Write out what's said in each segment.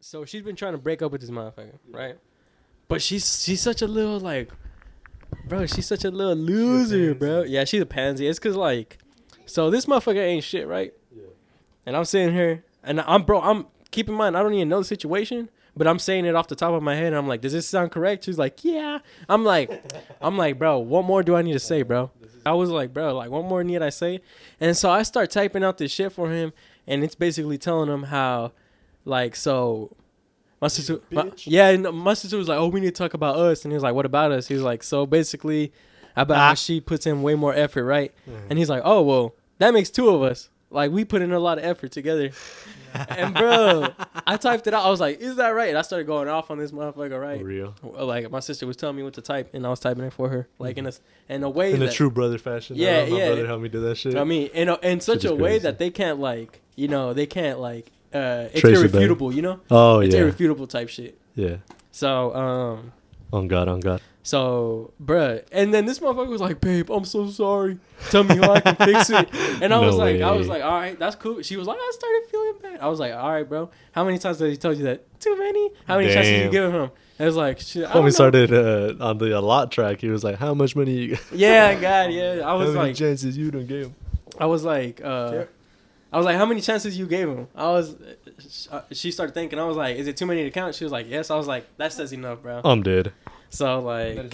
So she's been trying to break up with this motherfucker, right? But she's such a little like, bro. She's such a little loser, bro. Yeah, she's a pansy. It's cause like, so this motherfucker ain't shit, right? Yeah. And I'm sitting here, and I'm keep in mind I don't even know the situation, but I'm saying it off the top of my head. And I'm like, does this sound correct? She's like, yeah. I'm like, bro, what more do I need to say, bro? I was like, bro, like, what more need I say? And so I start typing out this shit for him, and it's basically telling him how, like, so. My sister was like, oh, we need to talk about us. And he was like, what about us? He was like, so basically about how she puts in way more effort, right? And he's like, oh, well, that makes two of us. Like, we put in a lot of effort together. And, bro, I typed it out. I was like, is that right? And I started going off on this motherfucker, right? For real. Like, my sister was telling me what to type, and I was typing it for her. Like, in a way in a true brother fashion. Yeah, my brother helped me do that shit. I mean, in such a way that they can't, like, it's irrefutable, you know? Oh, it's yeah. It's irrefutable type shit. Yeah. So, On God. So, bruh. And then this motherfucker was like, babe, I'm so sorry. Tell me how I can fix it. And I was like, all right, that's cool. She was like, I started feeling bad. I was like, all right, bro. How many times has he told you that? Too many? How many chances you giving him? It was like, shit. When we started on the lot track, he was like, how much money you got? Yeah, God, yeah. I was how many like, chances you done gave him? I was like, how many chances you gave him? She started thinking. I was like, is it too many to count? She was like, yes. I was like, that says enough, bro. I'm dead. So like,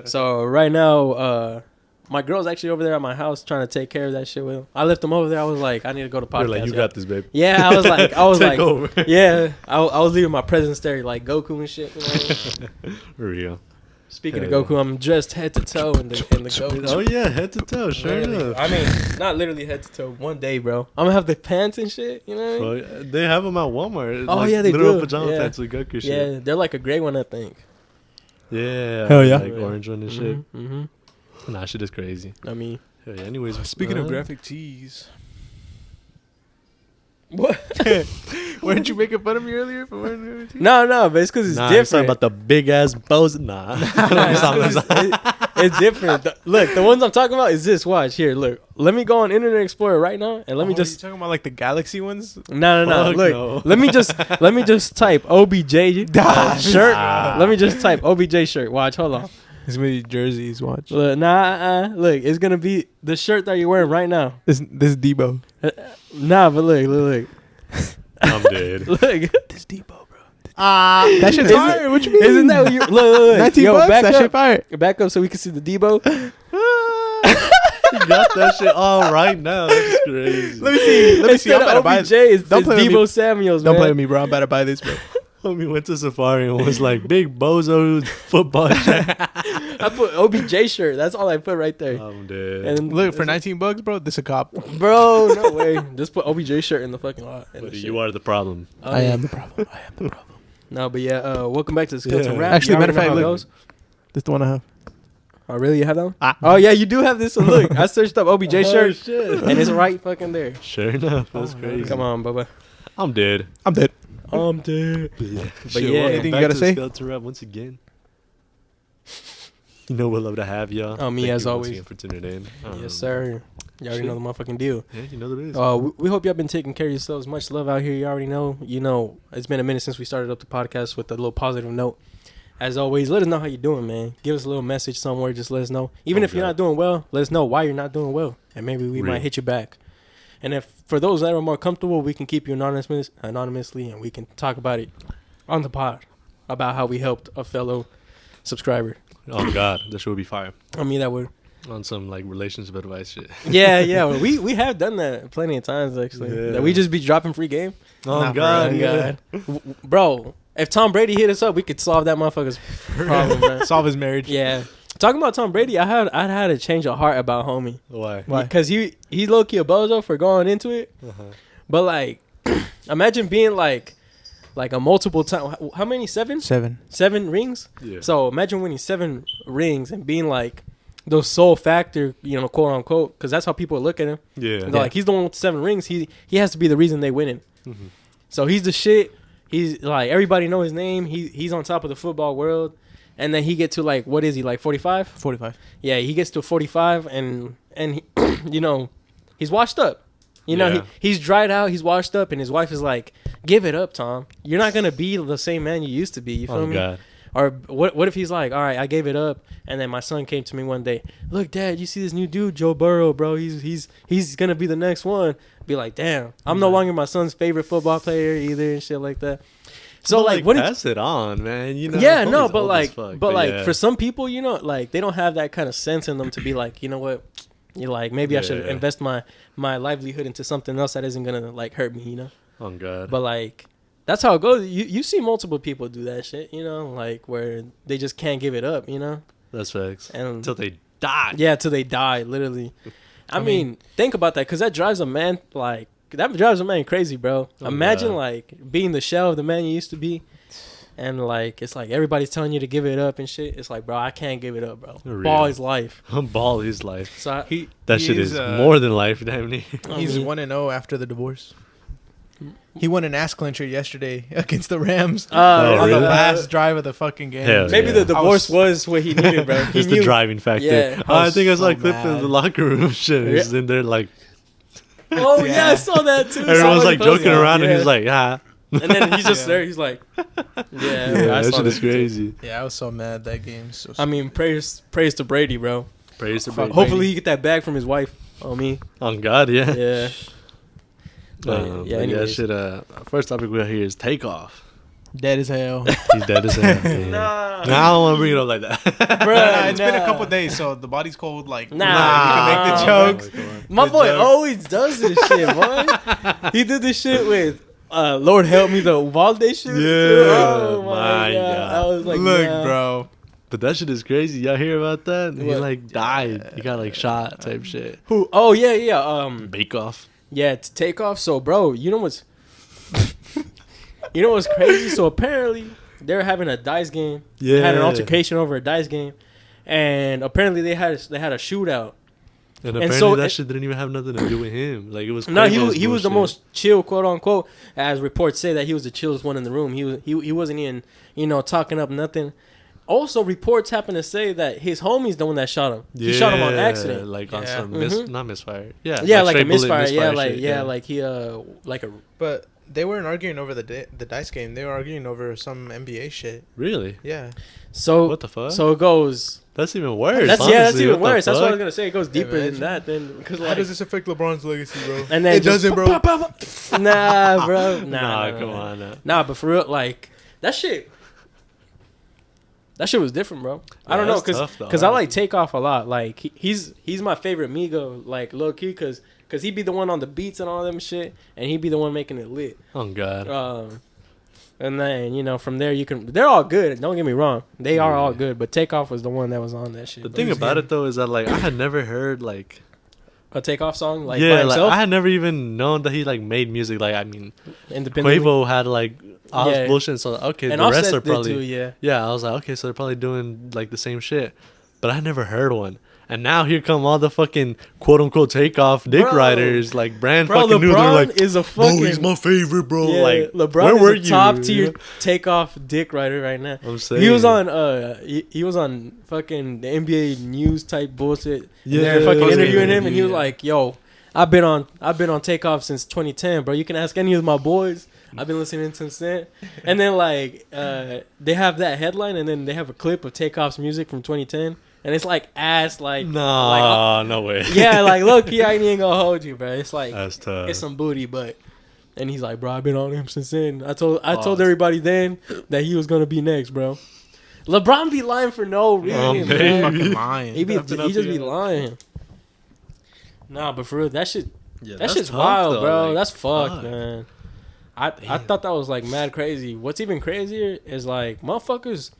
so right now, my girl's actually over there at my house trying to take care of that shit with him. I left him over there. I was like, I need to go to podcast. You're like, you got this, babe. Yeah, I was like, Take over. Yeah, I was leaving my presence there, like Goku and shit. You know? For real. Speaking of Goku, I'm dressed head to toe in the Goku. Oh yeah, head to toe, sure enough. I mean, not literally head to toe. One day, bro, I'm gonna have the pants and shit. You know what I mean? They have them at Walmart. Oh like yeah, they literal do. Pajama pants with Goku shit. Yeah, they're like a gray one, I think. Yeah. Hell yeah. Like orange one and shit. Mm-hmm. Nah, shit is crazy. I mean, hell yeah. Anyways, speaking of graphic tees. What? Weren't you making fun of me earlier for wearing graphic tees? No, but it's because it's different. I'm talking about the big ass bows. Nah. It's different. Look, the ones I'm talking about is this. Watch here. Look, let me go on Internet Explorer right now, and let me just. You talking about like the Galaxy ones? No. Look, no. let me just type OBJ shirt. Let me just type OBJ shirt. Watch, hold on. It's gonna be jerseys. Watch. Look, look, it's gonna be the shirt that you're wearing right now. This Debo. But look. I'm dead. Look, this Debo, bro. That shit's fire. What you mean? Isn't that what you look? 19 bucks. That shit fire. Back up so we can see the Debo. You got that shit all right now. That's crazy. Let me see. I'm about to buy OBJ is Debo Samuels. Don't man. play with me, bro. I'm about to buy this, bro. Homie went to Safari and was like, big bozo football shirt. I put OBJ shirt. That's all I put right there. I'm dead. And look, for 19 bucks, bro, this a cop. Bro, no way. Just put OBJ shirt in the fucking lot. Buddy, you are the problem. I am the problem. No, but yeah, welcome back to the Skeleton Rap. Actually, matter of fact, look, goes. this is the one I have. Oh, really? You have that one? Oh, yeah, you do have this one. Look, I searched up OBJ shirt, shit. and it's right fucking there. Sure enough. That's crazy. Come on, Bubba. I'm dead. I'm dead. But yeah, anything you gotta say? Skeleton Rap once again. You know we'd love to have y'all. Oh, me Thank as you always. once again for tuning in. Yes, sir. You already know the motherfucking deal. Yeah, you know what it is. We hope y'all been taking care of yourselves. Much love out here. You already know. You know, it's been a minute since we started up the podcast with a little positive note. As always, let us know how you're doing, man. Give us a little message somewhere. Just let us know. Even if you're not doing well, let us know why you're not doing well. And maybe we might hit you back. And if for those that are more comfortable, we can keep you anonymously, and we can talk about it on the pod about how we helped a fellow subscriber. Oh God, that shit would be fire. I mean, that would on some like relationship advice shit. Yeah. We have done that plenty of times actually. Yeah. That we just be dropping free game. Oh God. Bro. If Tom Brady hit us up, we could solve that motherfucker's problem, man. Solve his marriage. Yeah. Talking about Tom Brady, I had a change of heart about homie. Why? Because he low key a bozo for going into it. Uh-huh. But like, imagine being like a multiple time. How many? 7? 7 rings. Yeah. So imagine winning 7 rings and being like the sole factor, you know, quote unquote, because that's how people look at him. Yeah. They're like, he's the one with 7 rings. He has to be the reason they winning. Mm-hmm. So he's the shit. He's like, everybody know his name. He's on top of the football world. And then he get to like, what is he, like 45? 45. Yeah, he gets to 45 and he, you know, he's washed up. You know, Yeah. he's dried out, he's washed up, and his wife is like, "Give it up, Tom. You're not gonna be the same man you used to be." You feel Oh me? God. Or what if he's like, "All right, I gave it up," and then my son came to me one day, "Look, Dad, you see this new dude, Joe Burrow, bro? He's gonna be the next one." Be like, "Damn, I'm no longer my son's favorite football player either," and shit like that. So But, like, what? pass it on, man. You know. Yeah, no, He's but old like, as fuck, but like yeah. for some people, you know, like they don't have that kind of sense in them to be like, you know what, you're like, maybe I should Yeah. invest my livelihood into something else that isn't gonna like hurt me, you know. Oh God. But like, that's how it goes. You see multiple people do that shit, you know, like where they just can't give it up, you know. That's facts. And Until they die. yeah, till they die, literally. I mean- mean, think about that, because that drives a man crazy, bro. Oh, Imagine God. like being the shell of the man you used to be, and like it's like everybody's telling you to give it up and shit. It's like, bro, I can't give it up, bro. Real. Ball is life. Ball his life. So I, That shit is more than life, damn near. He's 1-0 after the divorce. He won an ass clincher yesterday against the Rams Oh, on really? the last drive of the fucking game. Hell maybe yeah. the divorce was what he needed, bro. He Just the driving factor. Yeah. I think I saw a so clip in mad. the locker room. Shit, he's in there like Oh yeah, I Yeah. saw that too. everyone's like Somebody posted joking it. around, and Yeah. he's like, "Ah." and then he's just Yeah. there. He's like, yeah, Yeah, I that saw shit is too. crazy. Yeah, I was so mad that game. So I mean, praise to Brady, bro. Praise to Fuck. Brady. Hopefully he get that bag from his wife. On me, On God, yeah. yeah. But, yeah, But yeah, anyways. shit. First topic we have here is takeoff. dead as hell. He's dead as hell. Yeah. Nah. Nah, I don't want to bring it up like that. Bruh, It's been a nah. couple days, so the body's cold. Like, Nah. you can make the jokes. Come on. My The boy joke. always does this shit, boy. He did this shit with Lord Help Me, the Uvalde shit. Yeah, Oh my my God. God. I was like, Look, nah. bro. But that shit is crazy. Y'all hear about that? He What? like died. He got like shot type shit. Who? Oh yeah, yeah. Bake off. Yeah, to take off. So, bro, you know what's crazy? So apparently they were having a dice game. Yeah. They had an altercation over a dice game, and apparently they had a shootout. And And apparently so that it- shit didn't even have nothing to do with him. Like it was. No, Quavo's he was the bullshit. most chill, quote unquote, as reports say that he was the chillest one in the room. He wasn't even, talking up nothing. Also, reports happen to say that his homie's the one that shot him. He shot him on accident. Like on Yeah. some not misfire. Yeah. Yeah, like a straight bullet misfire. Yeah, like shit, like he like a But they weren't arguing over the dice game. They were arguing over some NBA shit. Really? Yeah. so. What the fuck? So it goes. That's even worse. That's honestly. even What the worse. That's what I was fuck? gonna say. It goes deeper Imagine. than that. Then because How does this affect LeBron's legacy, bro? and then It just doesn't, bro. Nah, bro. Nah, come on. Nah. Nah, but for real, like that shit. That shit was different, bro. I don't know, that's tough, though. cause I like Takeoff a lot. Like he's my favorite Migo, like low key, cause he be the one on the beats and all them shit, and he be the one making it lit. Oh God. And then from there they're all good. Don't get me wrong, they are all Yeah. good. But Takeoff was the one that was on that shit. The bro. thing about it though is that like I had never heard like A Takeoff song, like by yeah, like himself, I had never even known that he like made music. Like I mean, independently. Quavo had like all Yeah. his bullshit. So okay, And the rest Offset are did probably too, yeah. yeah. I was like okay, so they're probably doing like the same shit, but I never heard one. And now here come all the fucking quote unquote takeoff dick Bro. riders like brand Bro, fucking new. They're LeBron like, is a bro, fucking he's my favorite, bro. yeah, Like LeBron where is were a top you? tier Takeoff dick rider right now. I'm saying He was on he was on fucking the NBA news type bullshit. Yeah, they're Yeah, fucking yeah, interviewing him, and he was yeah. like, "Yo, I've been on Takeoff since 2010, bro. You can ask any of my boys. I've been listening since then." And then like they have that headline, and then they have a clip of Takeoff's music from 2010, and it's like ass like Nah, no way. yeah, like look, I ain't gonna hold you, bro. It's like That's tough. it's some booty, but. And he's like, bro, I've been on him since then. I told Pause. everybody then that he was gonna be next, bro. LeBron be lying for no reason, baby. bro. Fucking lying. He Nothing up just be here. lying. Nah, but for real, that shit, Yeah, that that's shit's tough, wild, though, bro. like, That's fucked, fuck. man. I Damn. thought that was like mad crazy. What's even crazier is like motherfuckers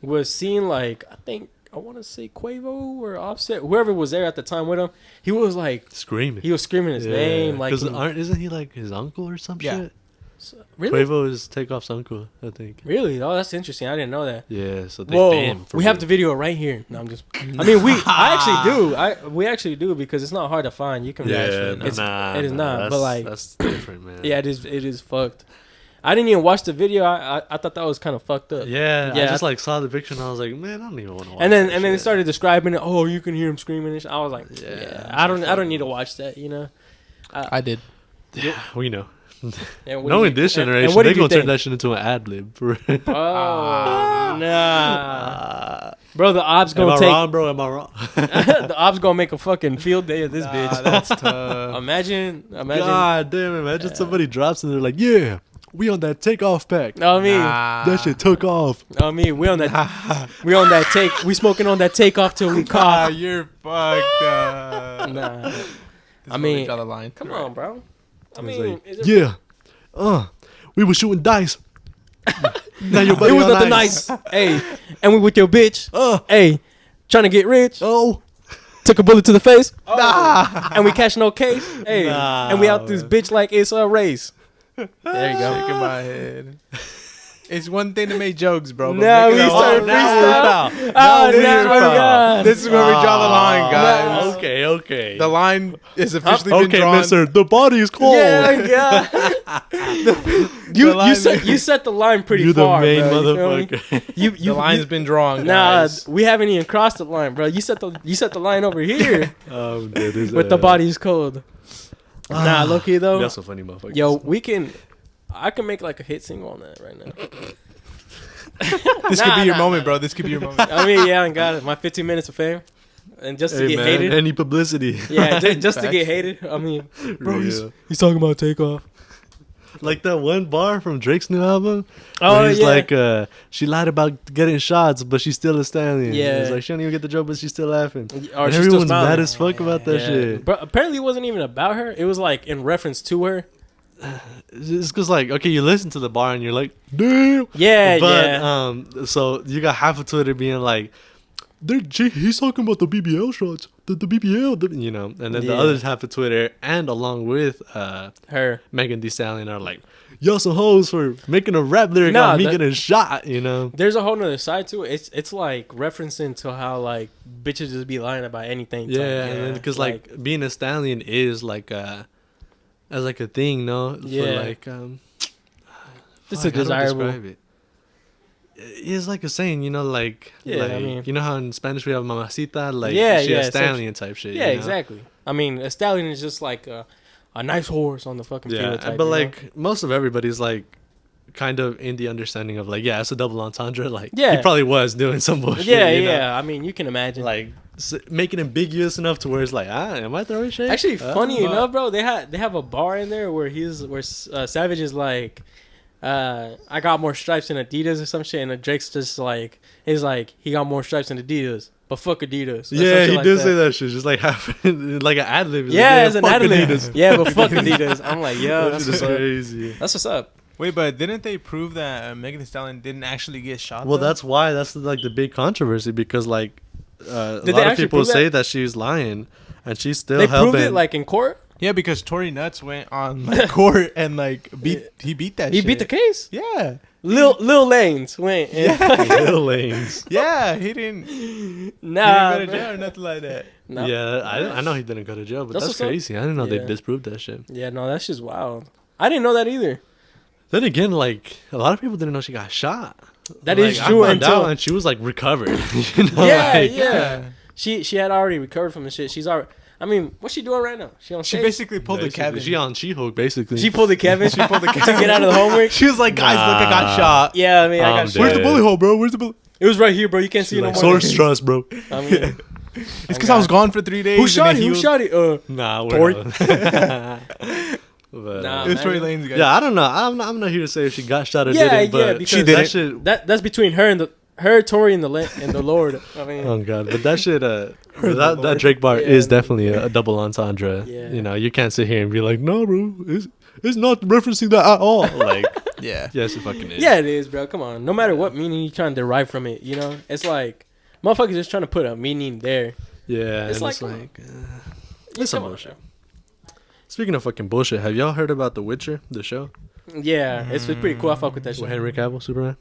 was seeing like I want to say Quavo or Offset, whoever was there at the time with him. He was like Screaming. he was screaming his name like because he- isn't he like his uncle or some Yeah. shit? really. Quavo is Takeoff's uncle, I think. Really? Oh, that's interesting. I didn't know that. Yeah, so they Whoa, fam for we have real. the video right here. No, I'm just. I mean, I actually do. We actually do because it's not hard to find. You can. Yeah, actually, it is not. That's, But like, that's different, man. yeah, it is. It is fucked. I didn't even watch the video. I thought that was kind of fucked up. Yeah, I Yeah, just like saw the picture and I was like, man, I don't even want to watch. And then that they shit. started describing it. Oh, I don't hear him screaming and shit. I was like, Yeah, I don't need to watch that. You know. I did. Yeah, we know. And what Knowing do you- this and generation, what they're did you gonna turn think? that shit into an ad lib. Oh nah, bro. The ops Am I gonna take. wrong, bro? Am I wrong? The ops gonna make a fucking field day of this bitch. That's tough. Imagine. God damn! Imagine somebody drops and they're like, "Yeah, we on that takeoff pack. No, me. That shit took off." No, me. We on that. We on that take. We smoking on that takeoff till we Ah, cough. you're fucked up. Nah. This I is where mean, we draw the line. come on, bro. I It's mean, like, is it, yeah, we were shooting dice. Now your it buddy was on nothing ice. nice. Hey, and we with your bitch. Hey, trying to get rich. Oh, Took a bullet to the face. And we catch no case. Hey, Nah, and we out this bitch like it's a race. There you go. Shaking my head. It's one thing to make jokes, bro. but Now making we a start whole- freestyle. Now Oh, this is now, where- God. This is where we draw the line, guys. Okay. The line is officially been Okay, drawn. mister, the body is cold. Yeah, yeah. you line- you set the line pretty You're the far, main bro. You feel me? motherfucker. You The line's been drawn, Nah, guys. we haven't even crossed the line, bro. You set the line over here Dude, with the body's cold. Nah, low-key though. That's a funny motherfucker. Yo, I can make like a hit single on that right now. This could be your moment, bro. This could be your moment. I mean, yeah, I got it. My 15 minutes of fame, and just to Hey, get man, hated. any publicity. Yeah, just to Facts. get hated. I mean, bro, Real. he's talking about takeoff. Like that one bar from Drake's new album. Oh, where he's yeah. like, she lied about getting shots, but she's still a stallion. Yeah. It's like she don't even get the job, but she's still laughing. Or And she's still everyone's smiling. mad as fuck about that Yeah. shit. But apparently, it wasn't even about her. It was like in reference to her. It's because like, okay, you listen to the bar and you're like, damn. Yeah, But yeah. so you got half of Twitter being like, he's talking about the BBL shots, the BBL, you know, and then the Yeah. others half of Twitter and along with Her. Megan Thee Stallion are like, y'all some hoes for making a rap lyric Nah, on me that- getting shot, you know. There's a whole nother side to it. It's like referencing to how like bitches just be lying about anything. type. Yeah, and then because like being a stallion is like as like a thing, no? Yeah. For like It's fuck, a how do I desirable. describe it? It's like a saying, you know, like Yeah, I like, mean- you know how in Spanish we have mamacita, like Yeah, she yeah, a stallion type shit. Yeah, you know? exactly. I mean, a stallion is just like a nice horse on the fucking Yeah, field. Type, but you know? like most of everybody's like kind of in the understanding of like, yeah, it's a double entendre. Like, Yeah. he probably was doing some bullshit. yeah, you know? yeah. I mean, you can imagine. Like making ambiguous enough to where it's like, am I throwing shade? Actually, funny but- enough, bro, they have a bar in there where Savage is like, I got more stripes than Adidas or some shit, and Drake's just like, he's like, he got more stripes than Adidas, but fuck Adidas. Or some Yeah, shit he like did say that shit, just like half, like an ad lib. Yeah, it's an fuck ad lib. Adidas. Yeah, but fuck Adidas. I'm like, yo, That that's shit what's is up. crazy. That's what's up. Wait, but didn't they prove that Megan Thee Stallion didn't actually get shot? Well, though? that's why that's like the big controversy because like a Did they lot of actually people prove say that she's lying, and she's still They hell proved it bent. like in court. Yeah, because Tory Nuts went on like court and like he beat that. He shit. beat the case. Yeah, Lil Lanes went. And Little lanes. yeah, he didn't. He nah, didn't go to bro. jail or nothing like that. No. Yeah, I know he didn't go to jail, but That's that's what's up. crazy. I didn't know Yeah. they disproved that shit. Yeah, no, that's just wild. I didn't know that either. Then again, like a lot of people didn't know she got shot. That Like, is true I found until out and she was like recovered. You know, yeah, like, yeah. She had already recovered from the shit. She's already. I mean, what's she doing right now? She on She stage? basically pulled the basically, Kevin. She on She-Hulk basically. She pulled the Kevin. She pulled the to get out of the homework. She was like, guys, look, I got Nah. shot. Yeah, I mean, I I'm got dead. shot. Where's the bullet hole, bro? Where's the bullet? It was right here, bro. You can't see She's it no like, more. source trust, bro. I mean, It's because I was gone for 3 days. who shot and it? then Who he shot it? Nah, Tory. we're not. But, Nah, It was Tory man. Lanez, guys. yeah, I don't know. I'm not here to say if she got shot or Yeah, didn't, yeah, but because She that didn't. shit. That's between her and Tory and the Lord. I mean, Oh god, but that shit, that Drake bar Yeah. is definitely a double entendre. Yeah. You know, you can't sit here and be like, no, bro, it's not referencing that at all. Like, Yeah. yes, it fucking is. yeah, it is, bro. Come on. No matter what meaning you trying to derive from it, you know, it's like motherfuckers just trying to put a meaning there. yeah, It's and like, it's like, Yeah, it's some come on, bullshit. Speaking of fucking bullshit, have y'all heard about The Witcher, the show? bro. Yeah, it's pretty cool. I fuck with that With shit. Henry Cavill, Superman?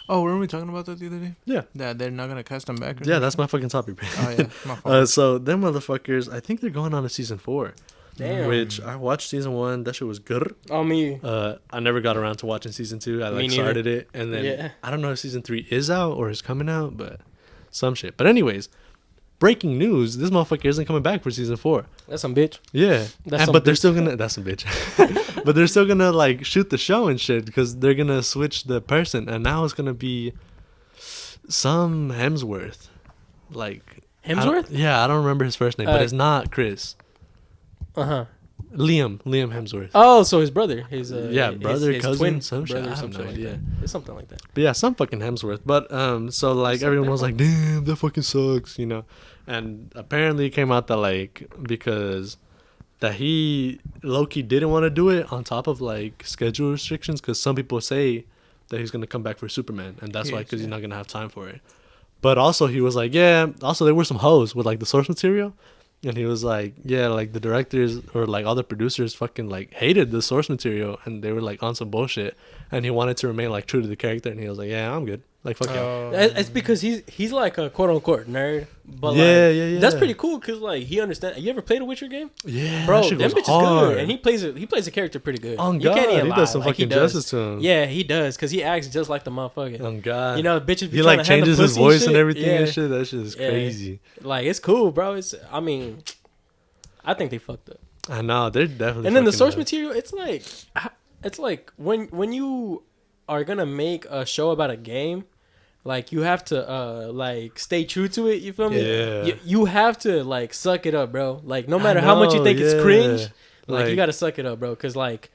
Oh, weren't we talking about that the other day? Yeah. That they're not gonna custom back. Or Yeah, that's my fucking topic. Oh yeah, my fault. So them motherfuckers, I think they're going on to season 4. Damn. Which I watched season 1. That shit was good. On me. I never got around to watching season 2. I Me like neither. started it, and then Yeah. I don't know if season 3 is out or is coming out, but some shit. But anyways, breaking news, this motherfucker isn't coming back for season 4. That's some bitch. Yeah, That's some but they're bitch. still gonna. That's some bitch. But they're still gonna like shoot the show and shit because they're gonna switch the person, and now it's gonna be some Hemsworth. Like Hemsworth? I don't remember his first name, but it's not Chris. Uh-huh. Liam Hemsworth. Oh, so his brother. His brother, his cousin, twin some shit. brother I or have something no like idea. that. It's something like that. But yeah, some fucking Hemsworth. But so like So everyone that was like, damn, that fucking sucks, you know. And apparently it came out that like because that he low-key didn't want to do it on top of like schedule restrictions because some people say that he's gonna come back for Superman and that's why because he's not gonna have time for it. But also he was like, yeah. Also there were some hoes with like the source material. And he was like, yeah, like the directors or like all the producers fucking like hated the source material and they were like on some bullshit. And he wanted to remain like true to the character. And he was like, yeah, I'm good. Like, fuck yeah. It's because he's like a quote unquote nerd, but Yeah. that's pretty cool because like he understands. You ever played a Witcher game? Yeah, Bro, that shit them goes bitch hard. is good, and he plays a character pretty good. On You God, can't even he lie. does some Like, fucking does. justice to him. Yeah, he does because he acts just like the motherfucker. On God, You know, bitches. Be he trying like to hand the changes his pussy voice and shit. everything Yeah. and shit. That shit is Yeah. crazy. Like it's cool, bro. I mean, I think they fucked up. I know they're definitely. And then the fucking source up. material, it's like when you are gonna make a show about a game, like you have to like stay true to it. You feel me? Yeah. You have to like suck it up, bro. Like no matter how much you think it's cringe, like you gotta suck it up, bro. Cause like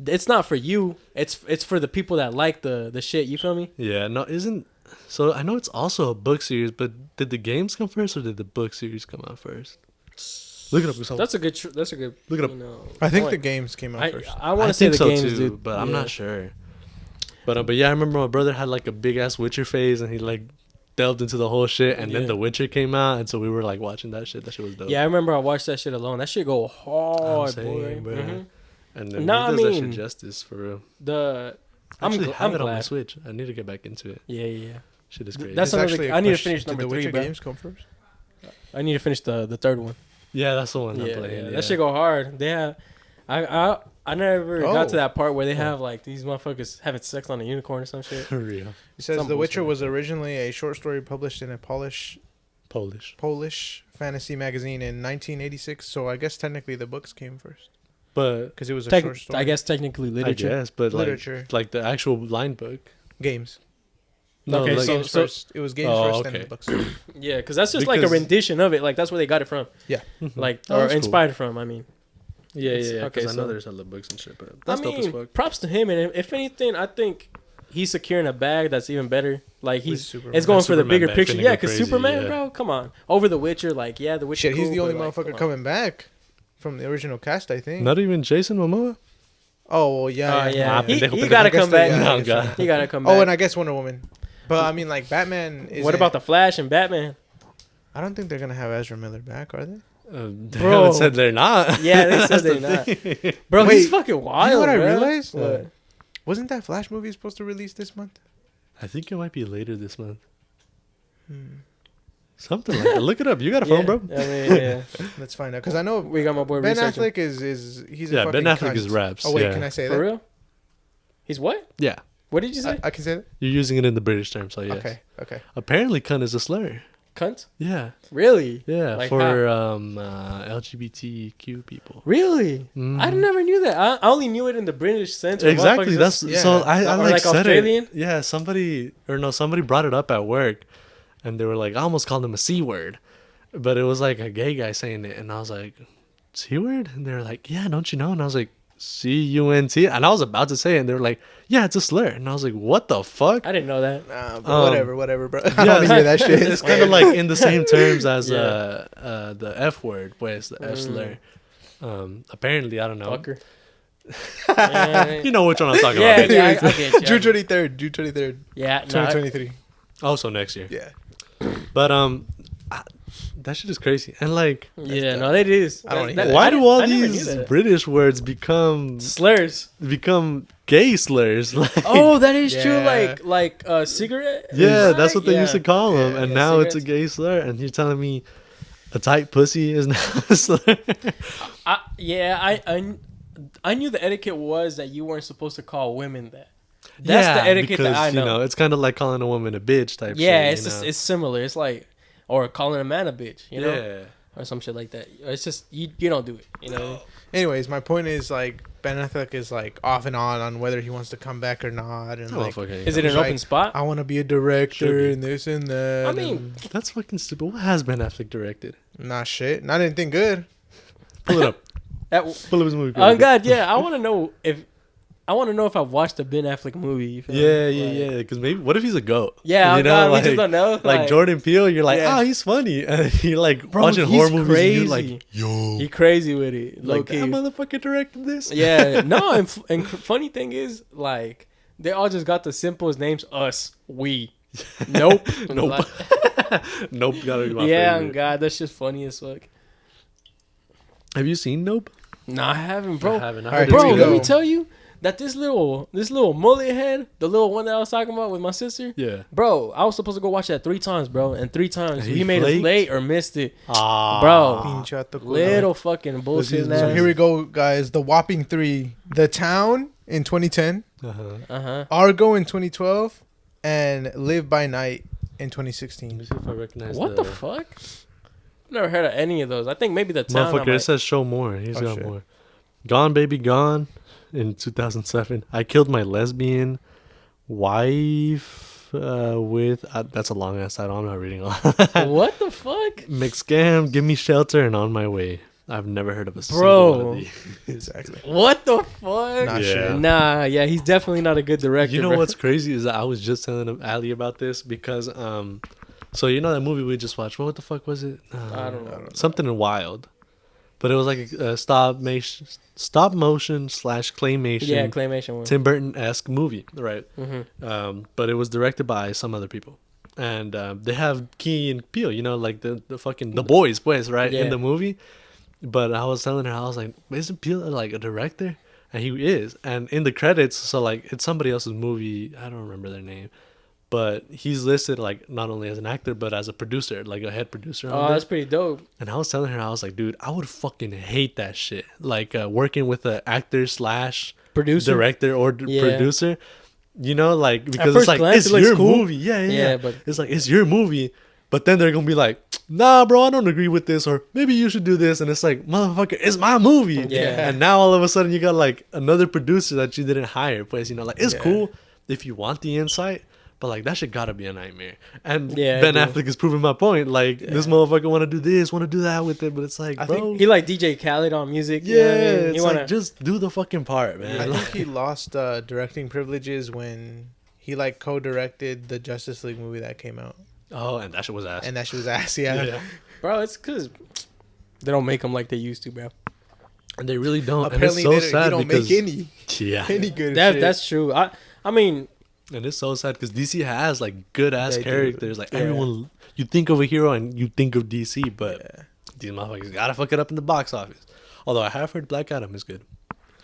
it's not for you. It's for the people that like the shit. You feel me? Yeah, no, isn't. So I know it's also a book series, but did the games come first or did the book series come out first? Look it up. Yourself. That's a good. That's a good. Look it up. You know, I think point. the games came out first. I want to say the so games, too, dude, but I'm yeah. not sure. But yeah, I remember my brother had like a big ass Witcher phase, and he like delved into the whole shit, and then Yeah. The Witcher came out, and so we were like watching that shit. That shit was dope. Yeah, I remember I watched that shit alone. That shit go I'm hard, saying, boy. bro. Mhm. And then Nah, he does I that mean, shit justice for real. I'm Actually, have it on my glad. Switch. I need to get back into it. Yeah. Shit is crazy. That's It's another- actually a I need to question. finish number Did the 3, Witcher bro. games come first? I need to finish the third one. yeah, that's the one I'm Yeah, playing. Yeah. that shit go hard. They have, I never got to Oh. that part where they have like these motherfuckers having sex on a unicorn or some shit. For real. It says Some The Witcher bullshit. was originally a short story published in a Polish fantasy magazine in 1986. So I guess technically the books came first But because it was a short story. I guess technically literature. I guess, but Literature. like the actual line book. games. No, Okay, like, so- Games first. It was games first, then okay. the books. Yeah, because that's just like a Because- rendition of it. Like that's where they got it from. Yeah. Like Oh, or that's cool. inspired from. I mean, Yeah, It's- yeah. okay, Because I know so- there's other books and shit, but that's I dope as mean, fuck. props to him. And if anything, I think he's securing a bag that's even better. Like With he's Superman. it's going That for the Superman bigger bag picture. finna Yeah, go because crazy, Superman, yeah. bro, come on. Over the Witcher, like yeah, the Witcher. Shit, he's cool, the only but, like, motherfucker come on. coming back from the original cast, I think. Not even Jason Momoa. Oh, well, yeah. Yeah, Ah, he pendejo, gotta I guess come they- back. yeah, I No, guess God. so. He gotta come back. Oh, and I guess Wonder Woman. But I mean, like Batman is. What about the Flash and Batman? I don't think they're gonna have Ezra Miller back, are they? They Bro. haven't said they're not. Yeah, they said That's they're the not. thing. Bro, Wait, he's fucking wild. you know what I bro. realized? What? Wasn't that Flash movie supposed to release this month? I think it might be later this month. Hmm. Something like that. Look it up. You got a phone, Yeah, bro? I mean, yeah. Let's find out. Because I know We got my boy Ben researching. Affleck is he's a Yeah, fucking Ben Affleck cunt. is raps. Oh wait, yeah. can I say For that? real? He's what? Yeah. What did you say? I can say that. You're using it in the British term, so yes. Okay. Apparently, cunt is a slur. Cunt? Yeah. Really? Yeah. Like for how? LGBTQ people. Really? Mhm. I never knew that. I only knew it in the British sense. where Exactly. motherfuckers That's yeah. so. I Or like, like said Australian? it. Yeah. Somebody brought it up at work, and they were like, I almost called him a c word, but it was like a gay guy saying it, and I was like, c word, and they were like, yeah, don't you know? And I was like, cunt, and I was about to say it, and they were like, yeah, it's a slur, and I was like, what the fuck? I didn't know that. Nah, but whatever, bro. I yeah, don't hear that shit. It's kind of like in the same terms as Yeah. the F word, pues the F slur. Apparently, I don't know. Fucker. Yeah, You know which one I'm talking yeah, about. yeah, I get you. June 23rd, Yeah, no, 2023. Also next year. Yeah. But that shit is crazy. And like, yeah, no, it is. I don't That- either. why I do didn't- all I never knew these that. British words become slurs? gay slurs? Like, Oh, that is true. Yeah. Like cigarette. yeah, Right? that's what they used to Yeah. call them, Yeah, and yeah, now it's a cigarettes. gay slur. And you're telling me a tight pussy is now a slur? I knew the etiquette was that you weren't supposed to call women that. That's the etiquette that I know. You know, it's kind of like calling a woman a bitch type. Yeah, shit, it's you just, know? it's similar. It's like or calling a man a bitch, you know, Yeah. or some shit like that. It's just you don't do it, you know. Anyways, my point is like Ben Affleck is like off and on whether he wants to come back or not, and like Is it He's an open like, spot? I want to be a Should director be. and this and that. I mean, and That's fucking stupid. What has Ben Affleck directed? not shit, not anything good. Pull it up. that, Pull up his movie. oh God, yeah. I want to know if I've watched a Ben Affleck movie. You feel Yeah, me? yeah, Like, yeah. Because maybe, what if he's a goat? Yeah, you oh God, we just don't know. Like Jordan Peele, you're like, Yeah. oh, he's funny, and you're like Bro, watching he's horror movies, crazy. and you're like, yo, He crazy with it. Low like key. that motherfucker directed this. Yeah, no, and funny thing is, like, they all just got the simplest names. Us, we. Nope. Nope. Like, Nope. Gotta be my yeah, favorite. God, that's just funny as fuck. Have you seen Nope? Nah, I haven't, bro. I haven't. I All heard right, it's Bro, here we good. let me go. tell you that this little mullet head, the little one that I was talking about with my sister, Yeah. bro, I was supposed to go watch that 3 times, bro, and 3 times He he made us flaked? late or missed it, Ah, bro. Pinche vato culo. Little fucking bullshit. Let's use- So Now. here we go, guys. The whopping 3: The Town in 2010, Uh-huh. Argo in 2012, and Live by Night in Let 2016. me see if I recognize What the fuck? I've never heard of any of those. I think maybe the town. I Motherfucker, it might- says show more. He's Oh, got shit. more. Gone Baby Gone in 2007. I killed my lesbian wife with that's a long ass title. I'm not reading all. What the fuck? McScam, Give Me Shelter, and On My Way. I've never heard of a single Bro. one of these. Exactly. What the fuck? Nah, Yeah. shit. Nah, yeah, he's definitely not a good director. You know bro. what's crazy is that I was just telling Ali about this because so you know that movie we just watched. What the fuck was it? I don't know. Something in Wild, but it was like a stop motion / claymation. Yeah, claymation one. Tim Burton-esque movie, right? Mm-hmm. But it was directed by some other people, and they have Key and Peele, you know, like the fucking the boys, right, in Yeah. the movie. But I was telling her, I was like, isn't Peele like a director? And he is, and in the credits, so like it's somebody else's movie. I don't remember their name, but he's listed like not only as an actor but as a producer, like a head producer. Oh, on that's it. pretty dope. And I was telling her, I was like, dude, I would fucking hate that shit. Like working with an actor / Producer. director or Yeah. producer, you know, like because first it's like glance, it's it looks your cool. movie. Yeah, Yeah, but- it's like it's your movie. But then they're gonna be like, nah, bro, I don't agree with this, or maybe you should do this. And it's like, motherfucker, it's my movie. Yeah. And now all of a sudden you got like another producer that you didn't hire. But you know, like it's Yeah. cool if you want the insight. But like that shit gotta be a nightmare. And Yeah, Ben dude. Affleck is proving my point. Like this motherfucker want to do this, want to do that with it, but it's like, I bro, think He like DJ Khaled on music. yeah, You know what I mean? it's He wanna, like just do the fucking part, man. I Like, think he lost directing privileges when he like co-directed the Justice League movie that came out, oh, and that shit was ass. and that shit was ass. Yeah. bro, it's because they don't make them like they used to, bro. And they really don't. Apparently, and it's so they sad don't because make any yeah, good That shit. that's true. I mean, and it's so sad because DC has like good ass They do. characters. Like Yeah. everyone, you think of a hero and you think of DC, but Yeah. these motherfuckers gotta fuck it up in the box office. Although I have heard Black Adam is good.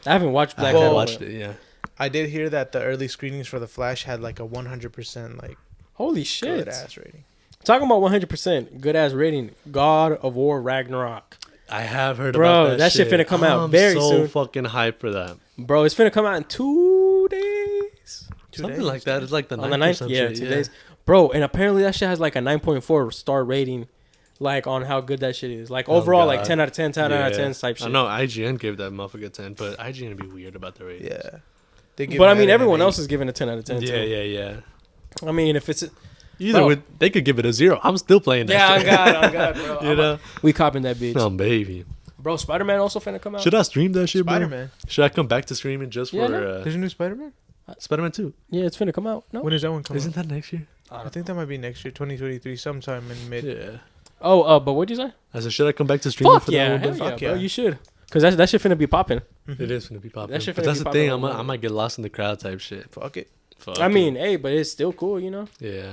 I haven't watched I Black haven't Adam. watched it. Yeah, I did hear that the early screenings for The Flash had like a 100% like Holy shit! good ass rating. Talking about 100% good ass rating. God of War Ragnarok, I have heard Bro, about that shit finna come out I'm very so soon. fucking hyped for that. bro. It's finna come out in 2 days. Something days? like that. It's like the On the 9th. 9th, yeah, 2 days, bro. And apparently that shit has like a 9.4 star rating, like on how good that shit is. Like Oh, overall, like God. 10 out of 10, 10 out of 10 type shit. I know IGN gave that motherfucker 10, but IGN be weird about the ratings. Yeah. They give But I that mean, an everyone 8. else is giving a 10 out of 10. Yeah, too. yeah. I mean, if it's Either Bro. way, they could give it a 0. I'm still playing that. yeah, on shit. God, bro. You know, We copping that bitch, no baby. bro. Spider-Man also finna come out. Should I stream that shit, bro? Spider-Man. Should I come back to streaming just Yeah, for no. There's a new Spider-Man? Spider-Man 2? Yeah, it's finna come out. No. When does that one come Isn't out? that next year? I think that might be next year, 2023, sometime in mid. Yeah. Oh, but what'd you say? I said, should I come back to streaming Fuck for yeah, that hell one? yeah, Fuck bro. yeah. You should, cause that shit finna be popping. It is gonna be popping. That shit But finna that's be the thing. popping I might get lost in the crowd type shit. Fuck it. Fuck I it. mean, hey, but it's still cool, you know. yeah.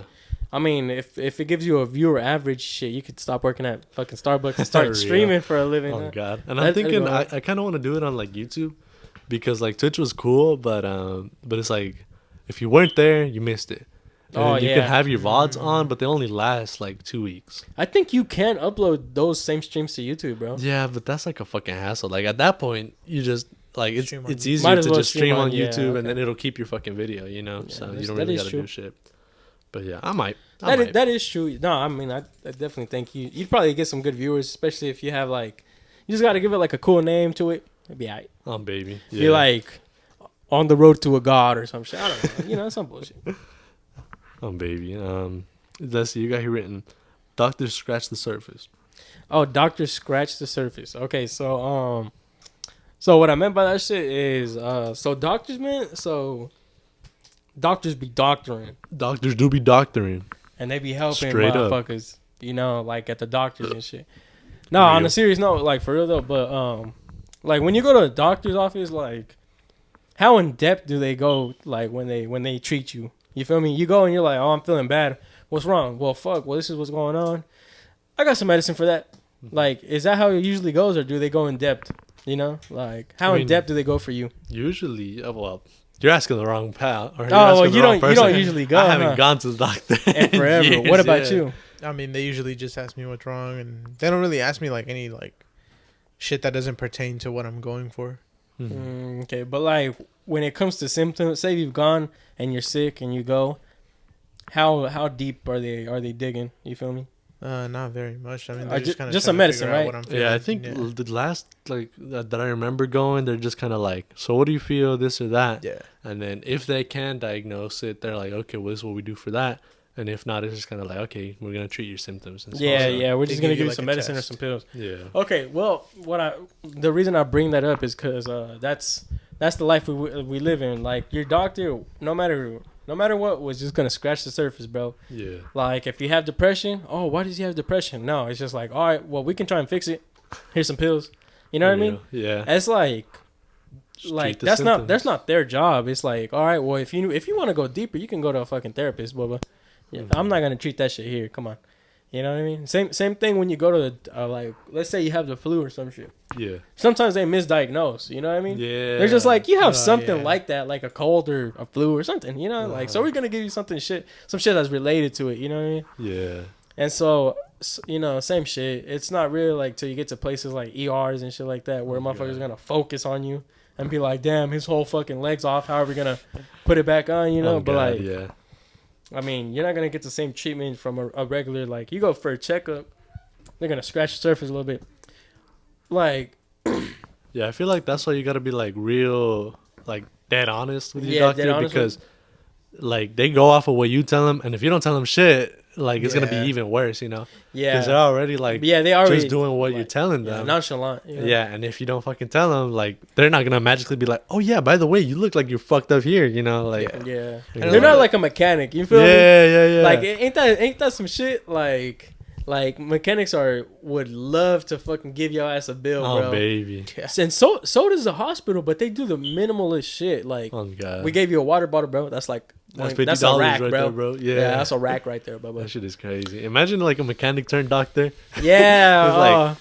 I mean, if it gives you a viewer average, shit, you could stop working at fucking Starbucks and Real. start streaming for a living. Oh huh? god. And That- I'm thinking that's I kind of want to do it on like YouTube because like Twitch was cool, but it's like if you weren't there, you missed it. And Oh, then you yeah. can have your VODs on, but they only last like 2 weeks. I think you can upload those same streams to YouTube, bro. Yeah, but that's like a fucking hassle. Like at that point, you just like it's Stream on easier Might as to well just stream on yeah, YouTube okay. and then it'll keep your fucking video, you know. Yeah, so you that's- don't that really is gotta true. do shit. But yeah, I might. That is true. No, I mean, I definitely think you'd probably get some good viewers, especially if you have like, you just got to give it like a cool name to it. It'd be alright. Baby. Yeah. Be like, on the road to a god or some shit. I don't know. You know, some bullshit. Baby. Let's see. You got here written, Doctor Scratch the Surface. Oh, Doctor Scratch the Surface. Okay, so what I meant by that shit is so doctors, man. So doctors be doctoring. Doctors do be doctoring. And they be helping Straight motherfuckers, you know, like at the doctors and shit. No, Real. on a serious note, like for real though, but like when you go to a doctor's office, like how in depth do they go, like when they treat you? You feel me? You go and you're like, oh, I'm feeling bad. What's wrong? Well, fuck. Well, this is what's going on. I got some medicine for that. Like, is that how it usually goes, or do they go in depth? You know, like how in depth do they go for you? Usually, well, you're asking the wrong pal. Or Oh, well, you don't usually go. I haven't gone to the doctor in forever. years, What about you? I mean, they usually just ask me what's wrong, and they don't really ask me like any like shit that doesn't pertain to what I'm going for. Okay, but like when it comes to symptoms, say you've gone and you're sick and you go, how deep are they digging? You feel me? Not very much. I mean, they're just kind of just some medicine, right? what I'm feeling. Yeah, I think the last like that I remember going, they're just kind of like, so what do you feel, this or that? Yeah. And then if they can diagnose it, they're like, okay, well, this is what we do for that. And if not, it's just kind of like, okay, we're gonna treat your symptoms. And Yeah, we're just gonna give you like some a medicine test. or some pills. Yeah. Okay, well, the reason I bring that up is because that's the life we live in. Like your doctor, no matter what, was just gonna scratch the surface, bro. Yeah. Like if you have depression, oh, why does he have depression? No, it's just like, all right, well, we can try and fix it. Here's some pills. You know what I mean? Yeah. It's like Just like treat the that's symptoms. not their job. It's like, all right, well, if you want to go deeper, you can go to a fucking therapist, blah. Yeah, I'm not gonna treat that shit here. Come on, you know what I mean? Same thing when you go to the like, let's say you have the flu or some shit. Yeah. Sometimes they misdiagnose. You know what I mean? Yeah. They're just like, you have something yeah. like that, like a cold or a flu or something. You know, like so we're gonna give you some shit that's related to it. You know what I mean? Yeah. And so you know, same shit. It's not really like till you get to places like ERs and shit like that where motherfuckers gonna focus on you and be like, damn, his whole fucking leg's off. How are we gonna put it back on? You know, but God, like. yeah. I mean, you're not going to get the same treatment from a regular, like, you go for a checkup, they're going to scratch the surface a little bit. Like, Yeah, I feel like that's why you gotta be like real, like dead honest with your Yeah, doctor, dead honest because like they go off of what you tell them, and if you don't tell them shit, like it's gonna be Yeah. even worse, you know? yeah. Because they're already like They already just doing what like, you're telling yeah, them. nonchalant. You know? Yeah, and if you don't fucking tell them, like they're not gonna magically be like, oh yeah, by the way, you look like you're fucked up here, you know? Like Yeah. You know, They're not like a mechanic. You feel me? yeah. Like, ain't that some shit? Like mechanics would love to fucking give your ass a bill, oh bro. baby, And so does the hospital, but they do the minimalist shit. Like, oh god, we gave you a water bottle, bro. That's like that's that's a $50 rack, right bro. there, bro. Yeah, that's a rack right there, bro. that shit is crazy. Imagine like a mechanic turned doctor. Yeah, It's like,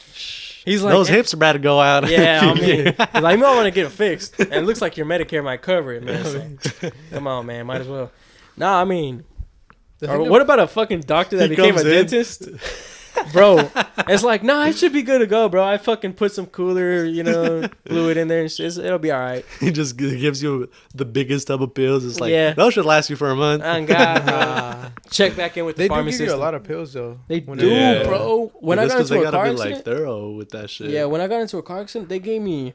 he's like, those hips are about to go out. yeah, I mean, he's like, you might want to get it fixed, and it looks like your Medicare might cover it, man. So, come on, man, might as well. Nah, I mean, what about a fucking doctor that He became a comes in. dentist? Bro, it's like, nah, it should be good to go, bro. I fucking put some cooler, fluid in there and shit. It'll be all right. He just gives you the biggest tub of pills. It's like, Yeah. those should last you for a month. Oh, God, bro. Check back in with the They do pharmacist. give you a lot of pills though. They when do, Yeah. bro. When I That's got 'cause into they a gotta car be accident, like thorough with that shit. yeah, when I got into a car accident, they gave me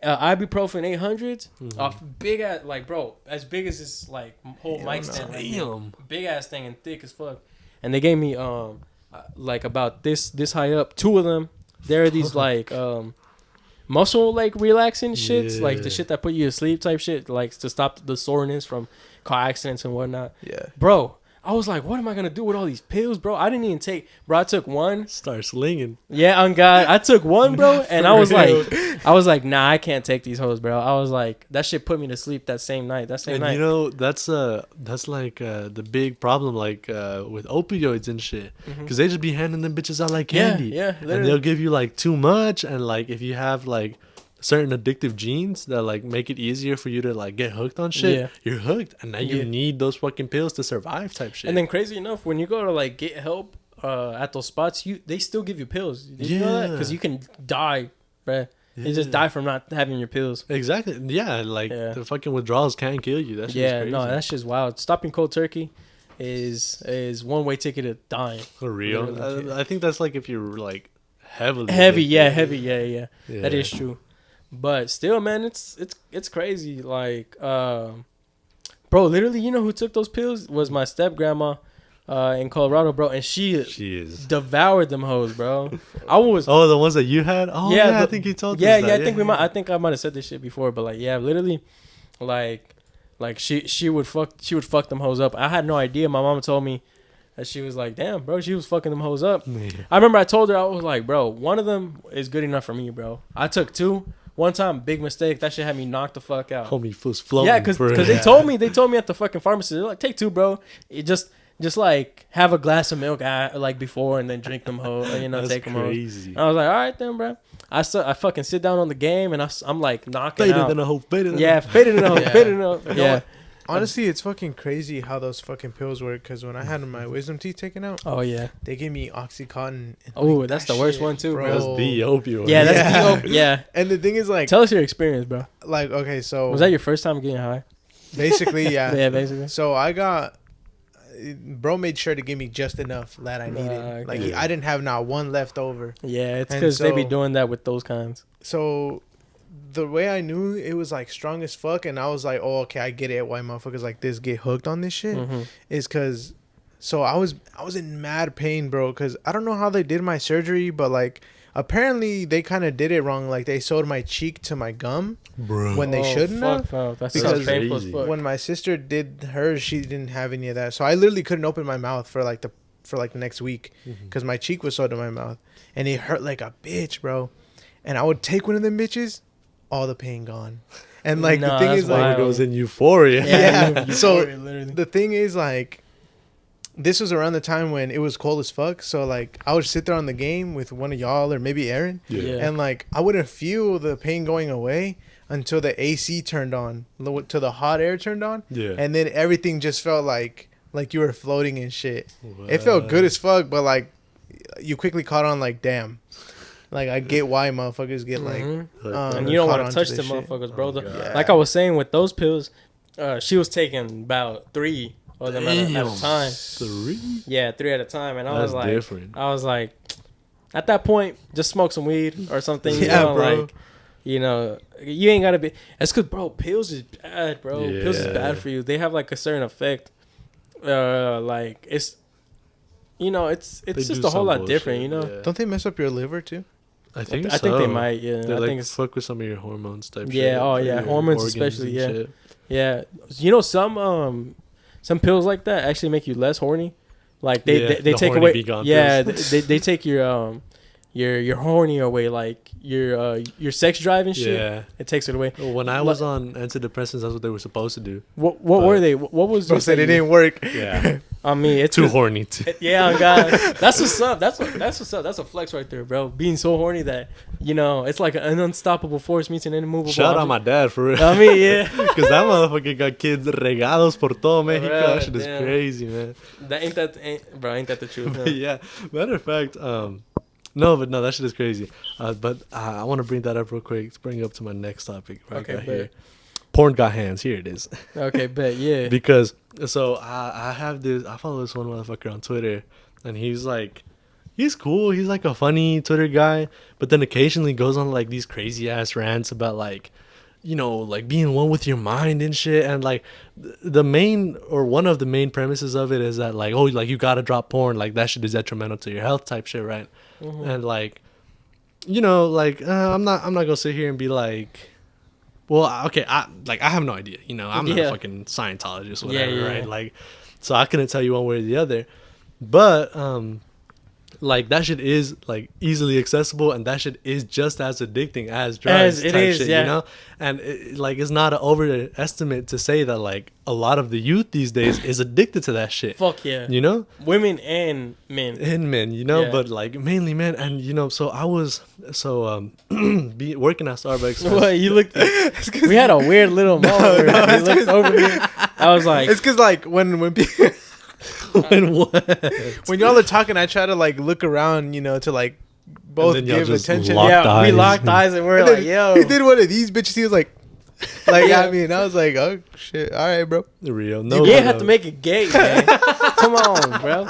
ibuprofen 800s, Mm-hmm. off big ass, like, bro, as big as this like whole mic stand, right here. Damn. Big ass thing and thick as fuck. And they gave me like about this high up, two of them. There are these like muscle like relaxing shits, like the Yeah. shit that put you to sleep type shit, like to stop the soreness from car accidents and whatnot. Yeah. Bro, I was like, what am I gonna do with all these pills, bro? I didn't even take, bro. I took one. Start slinging. Yeah, on God, I took one, bro, and I was real. like, nah, I can't take these hoes, bro. I was like, that shit put me to sleep that same night. And you know, that's like the big problem, like with opioids and shit, because they just be handing them bitches out like candy. Yeah, And literally. they'll give you like too much, and like if you have like certain addictive genes that like make it easier for you to like get hooked on shit, Yeah. you're hooked, and now you Yeah. need those fucking pills to survive type shit. And then crazy enough, when you go to like get help at those spots, they still give you pills. Did you know that? Yeah. Because you can die, bruh. You just Yeah. die from not having your pills. Exactly. Yeah, like Yeah. the fucking withdrawals can kill you. That shit is Yeah, crazy. no, that shit's wild. Stopping cold turkey. is one way ticket to dying. For real. Literally. I think that's like if you're like heavily Heavy, addicted. yeah. That is true. But still, man, it's crazy. Like, bro, literally, you know who took those pills was my step grandma, in Colorado, bro, and she is devoured them hoes, bro. I was. Oh, the ones that you had. Oh yeah, I think you told. Yeah, us that. I think we might. I think I might have said this shit before, but like, yeah, literally, like she would fuck them hoes up. I had no idea. My mama told me that she was like, damn, bro, she was fucking them hoes up. Yeah. I remember I told her, I was like, bro, one of them is good enough for me, bro. I took two. One time, big mistake. That shit had me knocked the fuck out. Homie was floating. Yeah, because they told me at the fucking pharmacy, they're like, take two, bro. It just like have a glass of milk like before and then drink them whole, take them crazy. home. I was like, all right then, bro. I fucking sit down on the game and I'm like knocking Faded out. than a hoe. Faded. Faded in a hoe. Yeah. Faded in a hoe. Yeah. Honestly, it's fucking crazy how those fucking pills work. Because when I had my wisdom teeth taken out, Oh yeah. they gave me Oxycontin. And Oh, like, that's that the worst shit, one too, bro. That's the opioid. Yeah, that's Yeah. the yeah. And the thing is, like, Tell us your experience, bro. okay, so Was that your first time getting high? basically, yeah. Yeah, basically. So I got, bro made sure to give me just enough that I needed. Like okay. I didn't have not one left over. Yeah, it's And because they be so- doing that with those kinds. So the way I knew it was like strong as fuck, and I was like, oh, okay, I get it. Why motherfuckers like this get hooked on this shit Mm-hmm. is because. So I was in mad pain, bro, because I don't know how they did my surgery, but like apparently they kind of did it wrong. Like they sewed my cheek to my gum bro. when they shouldn't have. Bro. That Because sounds painful as crazy. fuck. When my sister did hers, she didn't have any of that. So I literally couldn't open my mouth for like the next week because my cheek was sewed to my mouth, and it hurt like a bitch, bro. And I would take one of them bitches, all the pain gone. And like Nah, the thing that's is like wild. It was in euphoria. Yeah. So literally. the thing is like this was around the time when it was cold as fuck. So like I would sit there on the game with one of y'all or maybe Aaron, Yeah. and like I wouldn't feel the pain going away until the AC turned on, till the hot air turned on, Yeah. and then everything just felt like you were floating and shit. It felt good as fuck, but like you quickly caught on like damn. Like I get why motherfuckers get like Mhm. Like, And you don't caught want to onto touch this the shit. motherfuckers, bro. Oh, God. Yeah. Like I was saying with those pills, she was taking about 3 of them at a Damn. time. 3? Yeah, 3 at a time, and I That's was different. like, at that point, just smoke some weed or something. Yeah, bro. Like, you ain't gotta be. That's because, bro, pills is bad, bro. Pills is Yeah. bad for you. They have like a certain effect. Like it's, it's They just do a whole some lot bullshit, different, yeah. don't they mess up your liver too? I think I think they might. Yeah, They I like think it's. fuck with some of your hormones type shit. Yeah, oh, for yeah, your hormones organs especially, and yeah. shit. Yeah, some pills like that actually make you less horny. Like they Yeah, they the take horny away. be gone Yeah, pills. they take your horny away, like your sex drive and shit. Yeah. It takes it away. When I was on antidepressants, that's what they were supposed to do. What But- were they? What was? Bro it said that it you- didn't work. Yeah. I mean, it's Too horny. Yeah, God, that's what's up. That's what's up. That's a flex right there, bro. Being so horny that it's like an unstoppable force meets an immovable. Shout out object. my dad for real. I mean, yeah. Because that motherfucker got kids regados por todo Mexico. Bro, That shit is damn. crazy, man. Ain't that the truth? huh? Yeah. Matter of fact, no, that shit is crazy. But I want to bring that up real quick to bring up to my next topic. Right Okay, got bet. here. Porn got hands. Here it is. Okay, bet. Yeah. Because so I follow this one motherfucker on Twitter, and he's cool. He's like a funny Twitter guy, but then occasionally goes on like these crazy ass rants about like, like being one with your mind and shit. And like the main or one of the main premises of it is that like, oh, like you gotta drop porn, like that shit is detrimental to your health type shit, right? Mhm. And like, I'm not gonna sit here and be like, well, okay, I have no idea. I'm not Yeah. a fucking Scientologist or whatever, Yeah. right? Like, so I couldn't tell you one way or the other. But like that shit is like easily accessible, and that shit is just as addicting as drugs. As it type is, shit, yeah. And it's not an overestimate to say that like a lot of the youth these days is addicted to that shit. Fuck yeah. Women and men. And men, Yeah. but like mainly men, and so I was working at Starbucks. What you looked? We had a weird little moment where he looked over me. I was like, It's because like when people, When what? when y'all are talking, I try to like look around, to like both And then y'all give just attention. locked yeah, we eyes. locked eyes and we're And like, then yo. he did one of these bitches. He was like, Like, Yeah. I mean, I was like, oh shit, all right, bro. Real. You No. didn't have to make it gay, man. Come on, bro.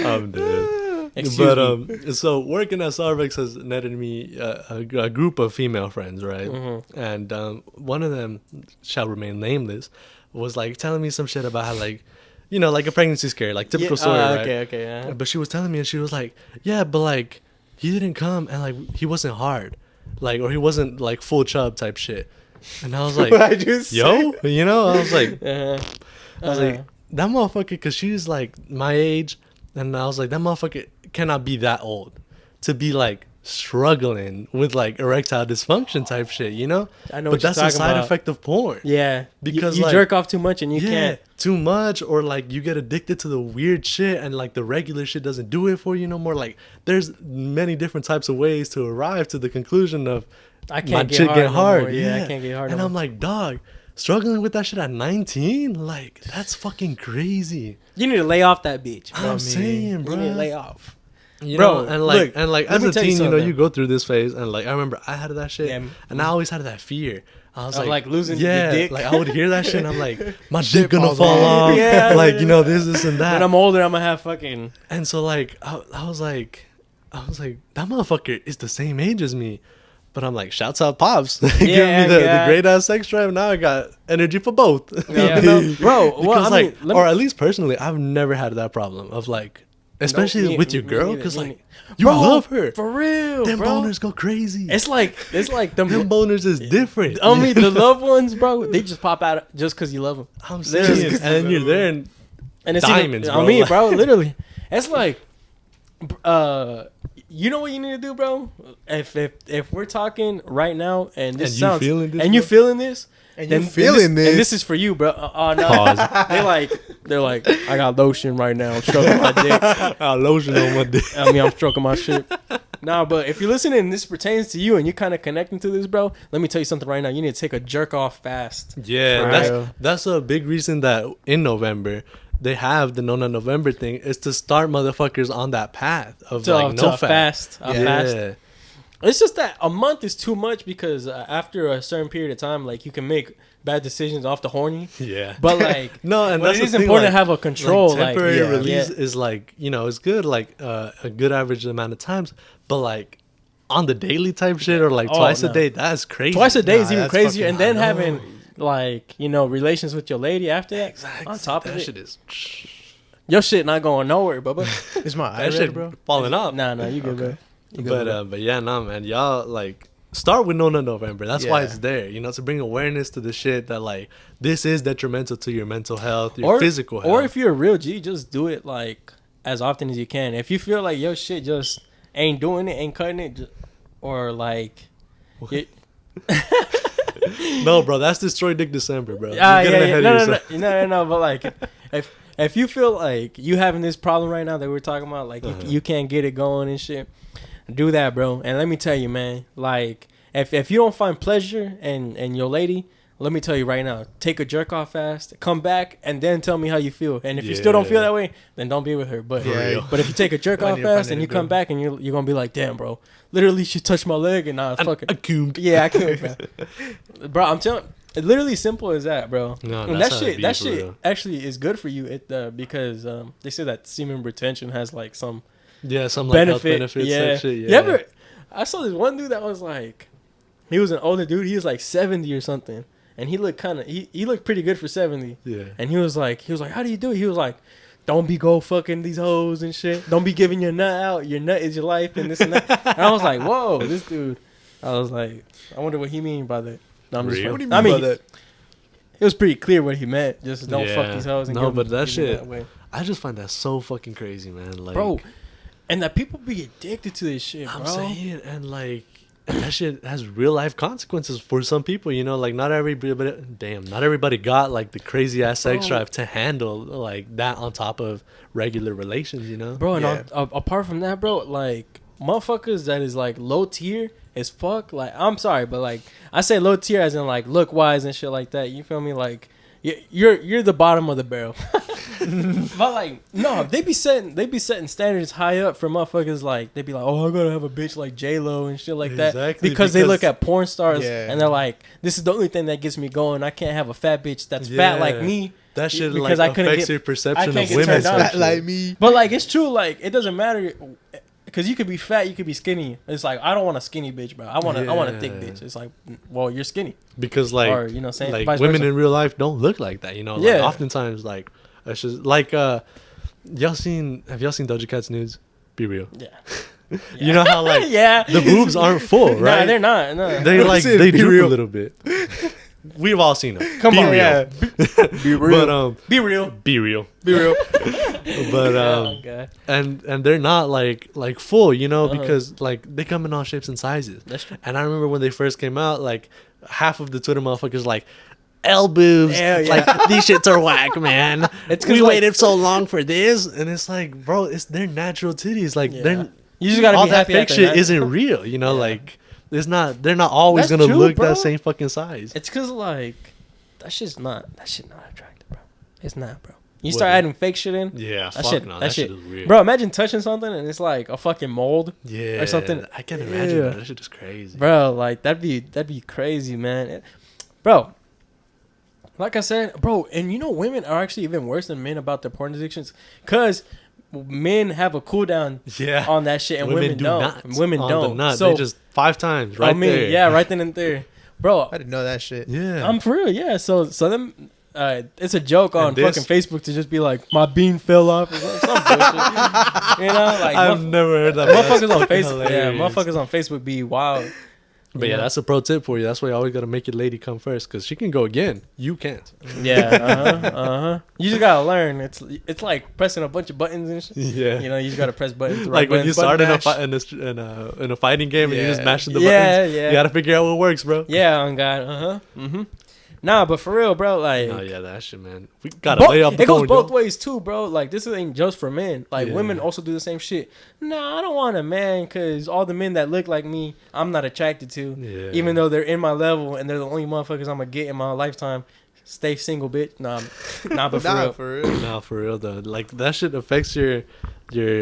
I'm dead. Excuse But so working at Starbucks has netted me a group of female friends, right? Mm-hmm. And one of them, shall remain nameless, was like telling me some shit about how like, you know, like a pregnancy scare, like typical story, right? Okay, yeah. But she was telling me, and she was like, yeah, but like he didn't come, and like he wasn't hard, like, or he wasn't like full chub type shit. And I was like, What'd you say? yo, you know, I was like, Uh-huh. I was like, that motherfucker, because she's like my age, and I was like, that motherfucker cannot be that old to be like struggling with like erectile dysfunction type shit, you know? I know But what you're that's a talking side about. effect of porn. Yeah, Because, you like- jerk off too much and you Yeah, can't. too much, or like you get addicted to the weird shit, and like the regular shit doesn't do it for you no more. Like there's many different types of ways to arrive to the conclusion of I can't my get chick hard. get no hard. more. Yeah, I can't get hard. And no I'm more. like, dog, struggling with that shit at 19, like that's fucking crazy. You need to lay off that bitch. Bro. I'm saying, bro. You need to lay off. You Bro, know, and like look, and like let as me a tell you teen, you know, something. you go through this phase, and like I remember I had that shit, Yeah. and I always had that fear. I was Of, like, losing the yeah, dick. like I would hear that shit, and I'm like, my Shit dick gonna falls fall off. off, Yeah. like you know this and that. When I'm older, I'm gonna have fucking. And so like I was like that motherfucker is the same age as me. But I'm like, shouts out Pops. Giving Yeah, me the yeah. great ass sex drive. Now I got energy for both. Yeah, You know? bro. Well, Because I mean, like, let or me- at least personally, I've never had that problem of like, especially me- with your me girl, neither, because me like neither. you Bro, love her. for real, Them bro. boners go crazy. It's like them. Them boners is different. I mean, the loved ones, bro. They just pop out just because you love them. I'm Just saying, 'cause and then you're there, and And it's Diamonds, even, bro. I mean, bro, literally, it's like, you know what you need to do, bro? If we're talking right now, and this And you sounds, feeling this, and you bro? feeling this, And then you feeling this, and this. this is for you, bro. No, Pause. they're like, I got lotion right now. I'm stroking my dick. I lotion on my dick. I mean, I'm stroking my shit. Nah, but if you're listening and this pertains to you and you're kind of connecting to this, bro, let me tell you something right now. You need to take a jerk off fast. Yeah, Right. that's a big reason that in November they have the No Nut November thing is to start motherfuckers on that path of To, like to no a fat. fast. A fast. Yeah. It's just that a month is too much because after a certain period of time, like you can make bad decisions off the horny. Yeah. But like, No, and but that's it the is thing, important like- to have a control. Like, temporary yeah, release yeah. is like, you know, it's good, like a good average amount of times, but like on the daily type shit or like Oh, twice no. a day, that's crazy. Twice a day is Nah, even that's crazier, fucking- and then I know. having like relations with your lady after that. Exactly. On top of that it, shit is your shit not going nowhere, Bubba. Is my eye that red, shit bro? falling off. Nah, you good, bro. You good, bro. But yeah, nah, man, y'all like start with No Nut November. That's why Yeah. it's there, you know, to bring awareness to the shit that like this is detrimental to your mental health, your physical health. Or if you're a real G, just do it like as often as you can. If you feel like your shit just ain't doing it, ain't cutting it, or like, it, no, bro, that's Destroy Dick December, bro. You're yeah, getting yeah, ahead no, of no, no, yourself. no. But like, if you feel like you having this problem right now that we're talking about, like you can't get it going and shit, do that, bro. And let me tell you, man, like if you don't find pleasure in your lady, let me tell you right now, take a jerk off fast, come back, and then tell me how you feel. And if you still don't feel Yeah. that way, then don't be with her. But Yeah. but if you take a jerk I off need to find fast and it you to come do. back and you're gonna be like, damn, bro, literally she touched my leg and I was fucking I coomed. yeah, I can't, bro. I'm telling. It's literally simple as that, bro. No, And that's that how it shit, be that for shit real. actually is good for you. Because they say that semen retention has like some Yeah, some like health benefit. benefits Yeah. type shit. Yeah. You ever? I saw this one dude that was like, he was an older dude. He was like 70 or something, and he looked kind of he looked pretty good for 70. Yeah. And he was like, how do you do it? He was like, don't be go fucking these hoes and shit. Don't be giving your nut out. Your nut is your life and this and that. And I was like, whoa, this dude. I was like, I wonder what he mean by that. No, I'm just Real? What do you I mean mean, by that? it was pretty clear what he meant. Just don't fuck Yeah. these hoes. And No, give but them- that give them shit- that way. I just find that so fucking crazy, man. Like, Bro, and that people be addicted to this shit, I'm bro. saying, and like that shit has real life consequences for some people. You know, like not everybody got like the crazy ass sex Bro. drive to handle like that on top of regular relations. You know, Bro, and Yeah. apart from that, bro, like motherfuckers that is like low tier as fuck. Like, I'm sorry, but like I say low tier as in like look wise and shit like that. You feel me? Like you're the bottom of the barrel. But like, no, they be setting standards high up for motherfuckers. Like they be like, oh, I gotta have a bitch like J-Lo and shit like that, Exactly, because they look at porn stars Yeah. and they're like, this is the only thing that gets me going. I can't have a fat bitch that's fat like me. That shit because like I couldn't affects get- your I perception can't of get women. turned on. and shit. like me. But like, it's true. Like it doesn't matter. Cause you could be fat, you could be skinny. It's like I don't want a skinny bitch, bro. I want a thick bitch. It's like, well, you're skinny, Because like, or you know, saying like vice women versa. in real life don't look like that. You know, Yeah. like, oftentimes like it's just like have y'all seen Doja Cat's nudes? Be real. Yeah. You know how like Yeah. the boobs aren't full, right? Nah, they're not. No. They're like Listen, they be droop real. a little bit. We've all seen them. Come Be on, real. yeah. Be real. But Be real. be real. Be real. But Oh, God. and they're not like full, you know, Uh-huh. because like they come in all shapes and sizes. That's true. And I remember when they first came out, like half of the Twitter motherfuckers like L boobs, Hell yeah. like these shits are whack, man. It's 'cause, We like- waited so long for this, and it's like, bro, it's their natural titties. Like Yeah. they're You just gotta all be that happy fake that shit they're not- isn't real, you know. Yeah. Like it's not. They're not always That's gonna true, look bro. that same fucking size. It's cause like that shit's not attractive, bro. It's not, bro. You What start is- adding fake shit in, Yeah, that fuck shit, no, that shit, is weird. bro. Imagine touching something and it's like a fucking mold, Yeah, or something. I can imagine Yeah. that shit is crazy. bro. Like that'd be crazy, man. Bro, like I said, bro, and you know women are actually even worse than men about their porn addictions, cause men have a cool down Yeah, on that shit and women do don't. not. Women On don't. The nut. So they just 5 times right I mean, there. yeah, right then and there, bro. I didn't know that shit. Yeah, I'm for real, yeah. So them, it's a joke on And this- fucking Facebook to just be like, my bean fell off, or some bullshit. You know, like I've never heard that. motherfuckers on Fucking Facebook, yeah, hilarious. motherfuckers on Facebook be wild. But yeah, that's a pro tip for you. That's why you always gotta make your lady come first, because she can go again. You can't. Yeah, You just gotta learn. It's like pressing a bunch of buttons and shit. Yeah. You know, you just gotta press buttons. the Like right when you buttons, start button in mash. in a fighting game and you're just Yeah. mashing the Yeah, buttons. yeah. You gotta figure out what works, bro. Yeah, on God. Nah, but for real, bro. Like, Oh yeah, that shit, man. We gotta lay up the it goes phone, both yo. ways too, bro. Like this ain't just for men. Like Yeah. women also do the same shit. Nah, I don't want a man because all the men that look like me, I'm not attracted to. Yeah. Even though they're in my level and they're the only motherfuckers I'm gonna get in my lifetime. Stay single, bitch. Nah, but for Nah, real. for real. No, for real though. Like that shit affects your